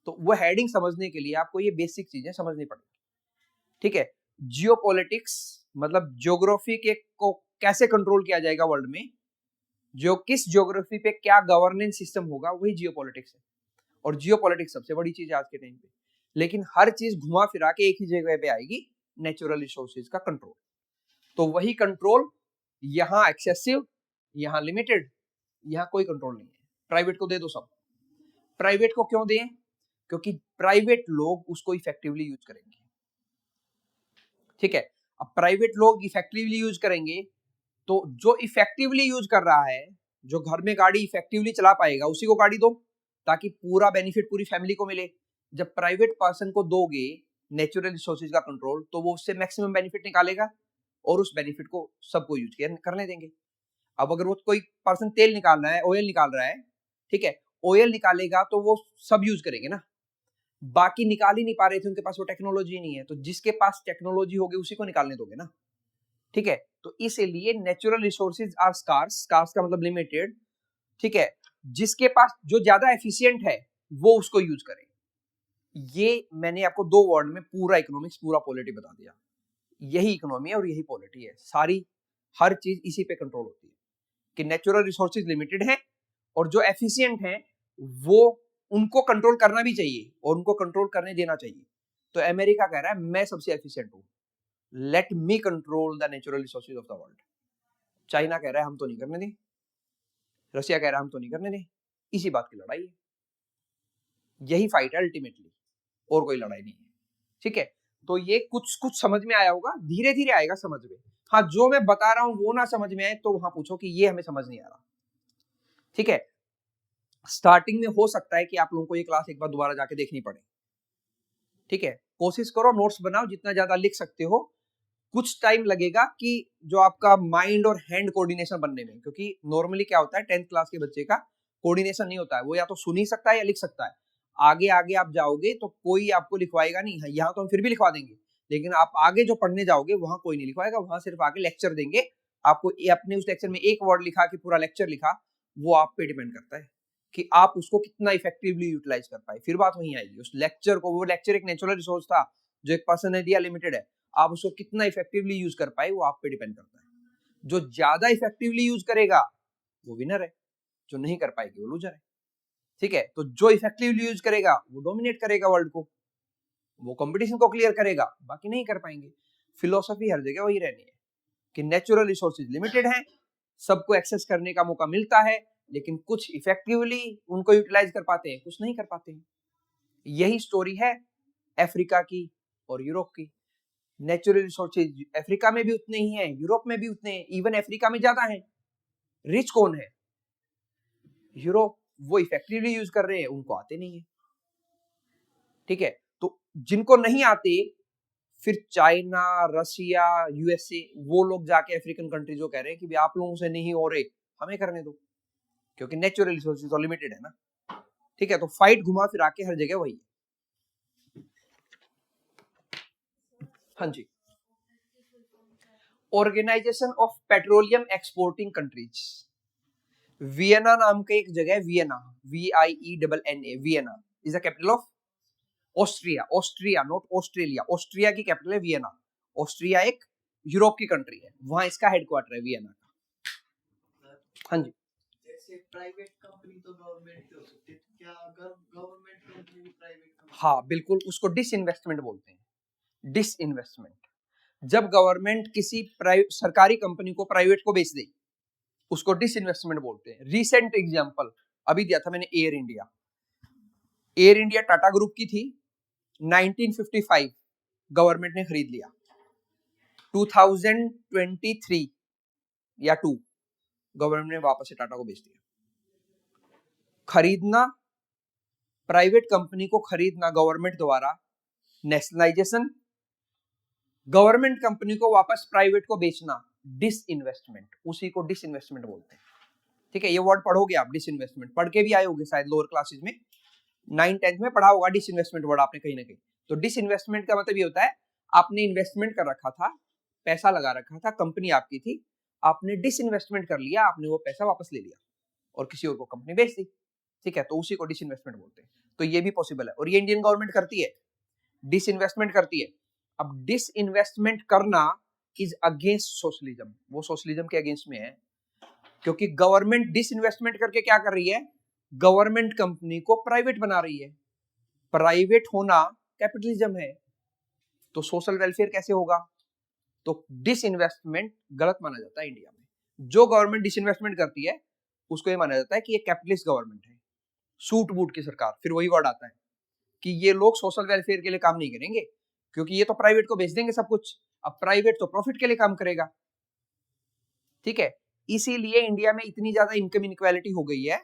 तो वो हेडिंग समझने के लिए आपको ये बेसिक चीजें समझनी पड़ेगी। ठीक है, जियोपॉलिटिक्स मतलब ज्योग्राफी के को कैसे कंट्रोल किया जाएगा वर्ल्ड में, जो किस ज्योग्राफी पे क्या गवर्नेंस सिस्टम होगा, वही जियोपॉलिटिक्स है। और जियोपॉलिटिक्स सबसे बड़ी चीज है आज के टाइम पे, लेकिन हर चीज घुमा फिरा के एक ही जगह पे आएगी, नेचुरल रिसोर्सेज का कंट्रोल। तो वही कंट्रोल यहाँ एक्सेसिव, यहाँ लिमिटेड, यहाँ कोई कंट्रोल नहीं है। प्राइवेट को दे दो सब। प्राइवेट को क्यों दें? क्योंकि प्राइवेट लोग उसको इफेक्टिवली यूज करेंगे। ठीक है, अब प्राइवेट लोग इफेक्टिवली यूज करेंगे, तो जो इफेक्टिवली यूज कर रहा है, जो घर में गाड़ी इफेक्टिवली चला पाएगा उसी को गाड़ी दो, ताकि पूरा बेनिफिट पूरी फैमिली को मिले। जब प्राइवेट पर्सन को दोगे नेचुरल रिसोर्सेज का कंट्रोल, तो वो उससे मैक्सिमम बेनिफिट निकालेगा और उस बेनिफिट को सबको यूज करने देंगे। अब अगर वो कोई पर्सन तेल निकाल रहा है, ऑयल निकाल रहा है, ठीक है, ऑयल निकालेगा तो वो सब यूज करेंगे ना, बाकी निकाल ही नहीं पा रहे थे, उनके पास वो टेक्नोलॉजी नहीं है, तो जिसके पास टेक्नोलॉजी होगी उसी को निकालने दोगे ना। ठीक है, तो इसीलिए natural resources are scarce, scarce का मतलब लिमिटेड। ठीक है, जिसके पास जो ज्यादा एफिशिएंट है वो उसको यूज करे। ये मैंने आपको 2 वर्ड में पूरा इकोनॉमिक्स, पूरा पॉलिटी बता दिया। यही इकोनॉमी है और यही पॉलिटी है, सारी हर चीज इसी पे कंट्रोल होती है कि नेचुरल रिसोर्सेज लिमिटेड है और जो एफिशिएंट है वो उनको कंट्रोल करना भी चाहिए और उनको कंट्रोल करने देना चाहिए। तो अमेरिका कह रहा है मैं सबसे एफिशिएंट हूं, let me control the natural resources of the world. China कह रहा है हम तो नहीं करने दें, रशिया कह रहा है हम तो नहीं करने दें। इसी बात की लड़ाई है, यही फाइट है अल्टीमेटली, और कोई लड़ाई नहीं है। ठीक है, तो ये कुछ कुछ समझ में आया होगा, धीरे धीरे आएगा समझ में। हाँ, जो मैं बता रहा हूं वो ना समझ में आए तो वहां पूछो कि ये हमें समझ नहीं आ रहा। ठीक है, स्टार्टिंग में हो सकता है कि आप लोगों को ये क्लास एक बार दोबारा जाके देखनी पड़े। ठीक है, कोशिश करो नोट्स बनाओ, जितना ज्यादा लिख सकते हो। कुछ टाइम लगेगा कि जो आपका माइंड और हैंड कोऑर्डिनेशन बनने में, क्योंकि नॉर्मली क्या होता है 10th क्लास के बच्चे का कोऑर्डिनेशन नहीं होता है, वो या तो सुन ही सकता है या लिख सकता है। आगे आगे आप जाओगे तो कोई आपको लिखवाएगा नहीं, यहाँ तो हम फिर भी लिखवा देंगे, लेकिन आप आगे जो पढ़ने जाओगे वहां कोई नहीं लिखवाएगा, वहां सिर्फ आगे लेक्चर देंगे आपको। अपने उस लेक्चर में एक वर्ड लिखा कि पूरा लेक्चर लिखा, वो आप पे डिपेंड करता है कि आप उसको कितना इफेक्टिवली यूटिलाइज कर पाए। फिर बात वहीं आएगी उस लेक्चर को, वो लेक्चर एक नेचुरल रिसोर्स था जो एक पर्सन ने दिया, लिमिटेड है, आप उसको कितना इफेक्टिवली यूज कर पाए वो आप पे डिपेंड करता है। जो ज्यादा इफेक्टिवली यूज करेगा वो विनर है, जो नहीं कर पाएगी वो लूजर है। ठीक है, तो जो इफेक्टिवली यूज करेगा वो डोमिनेट करेगा वर्ल्ड को, वो कंपटीशन को क्लियर करेगा, बाकी नहीं कर पाएंगे। फिलोसफी हर जगह वही रहनी है कि नेचुरल रिसोर्सेज लिमिटेड हैं, सबको एक्सेस करने का मौका मिलता है, लेकिन कुछ इफेक्टिवली उनको यूटिलाइज कर पाते हैं, कुछ नहीं कर पाते हैं। यही स्टोरी है अफ्रीका की और यूरोप की। नेचुरल रिसोर्सेज अफ्रीका में भी उतने ही हैं, यूरोप में भी उतने हैं, इवन अफ्रीका में ज्यादा हैं। रिच कौन है? यूरोप, वो इफेक्टिवली यूज कर रहे हैं, उनको आते नहीं है। ठीक है, तो जिनको नहीं आते फिर चाइना, रशिया, यूएसए, वो लोग जाके अफ्रीकन कंट्रीज को कह रहे हैं कि आप लोगों से नहीं हो रहे, हमें करने दो, क्योंकि नेचुरल रिसोर्सेज तो लिमिटेड है ना। ठीक है, तो फाइट घुमा फिरा के हर जगह वही है। हाँ जी, organisation of petroleum exporting countries. Vienna नाम का एक जगह है, Vienna, VIENNA, Vienna is the capital of Austria. Austria, not Australia, Austria की कैपिटल है वियना। ऑस्ट्रिया एक यूरोप की कंट्री है, वहां इसका हेडक्वार्टर है वियना का। हाँ जी, जैसे प्राइवेट कंपनी तो गवर्नमेंट की हो सकती है, क्या अगर गवर्नमेंट कंपनी भी प्राइवेट कंपनी? हाँ बिल्कुल, उसको डिसइन्वेस्टमेंट बोलते हैं। डिसइन्वेस्टमेंट, जब गवर्नमेंट किसी सरकारी कंपनी को प्राइवेट को बेच दे उसको डिसइन्वेस्टमेंट बोलते हैं। रिसेंट एग्जांपल अभी दिया था मैंने, air India. Air India Tata group की थी, 1955 गवर्नमेंट ने खरीद लिया, 2023 या 2 गवर्नमेंट ने वापस से टाटा को बेच दिया। खरीदना, प्राइवेट कंपनी को खरीदना गवर्नमेंट द्वारा, नेशनलाइजेशन, गवर्नमेंट कंपनी को वापस प्राइवेट को बेचना, डिसइन्वेस्टमेंट, उसी को डिसइन्वेस्टमेंट बोलते हैं। ठीक है, ये वर्ड पढ़ोगे आप, डिसइन्वेस्टमेंट पढ़ के भी आए होगे शायद लोअर क्लासेस में, 9-10 में पढ़ा होगा डिसइन्वेस्टमेंट वर्ड आपने कहीं ना कहीं। तो डिसइन्वेस्टमेंट का मतलब ये होता है आपने इन्वेस्टमेंट कर रखा था, पैसा लगा रखा था, कंपनी आपकी थी, आपने डिसइन्वेस्टमेंट कर लिया, आपने वो पैसा वापस ले लिया और किसी और को कंपनी बेच दी। ठीक है, तो उसी को डिसइन्वेस्टमेंट बोलते हैं। तो ये भी पॉसिबल है और ये इंडियन गवर्नमेंट करती है, डिसइन्वेस्टमेंट करती है। अब डिसइन्वेस्टमेंट करना इज अगेंस्ट सोशलिज्म, वो सोशलिज्म के अगेंस्ट में है, क्योंकि गवर्नमेंट डिसइन्वेस्टमेंट करके क्या कर रही है, गवर्नमेंट कंपनी को प्राइवेट बना रही है। प्राइवेट होना कैपिटलिज्म है, तो सोशल वेलफेयर कैसे होगा? तो डिसइन्वेस्टमेंट गलत माना जाता है इंडिया में। जो गवर्नमेंट डिसइन्वेस्टमेंट करती है उसको ये माना जाता है कि ये कैपिटलिस्ट गवर्नमेंट है, सूट बूट की सरकार। फिर वही वर्ड आता है कि ये लोग सोशल वेलफेयर के लिए काम नहीं करेंगे, क्योंकि ये तो प्राइवेट को बेच देंगे सब कुछ, अब प्राइवेट तो प्रॉफिट के लिए काम करेगा। ठीक है, इसीलिए इंडिया में इतनी ज्यादा इनकम इनइक्वालिटी हो गई है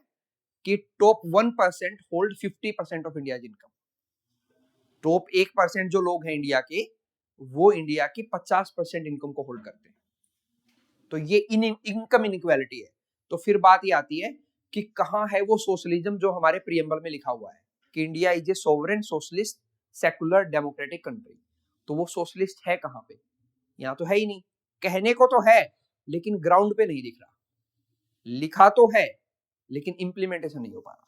कि top 1% hold 50% of India income. Top 1% जो लोग हैं इंडिया के, वो इंडिया की 50% इनकम को होल्ड करते हैं। तो ये इनकम इनइक्वालिटी है। तो फिर बात ये आती है कि कहां है वो सोशलिज्म जो हमारे प्रीएम्बल में लिखा हुआ है कि India is a sovereign socialist secular democratic country. तो वो सोशलिस्ट है कहां पे? यहाँ तो है ही नहीं। कहने को तो है लेकिन ग्राउंड पे नहीं दिख रहा, लिखा तो है लेकिन इंप्लीमेंटेशन नहीं हो पा रहा।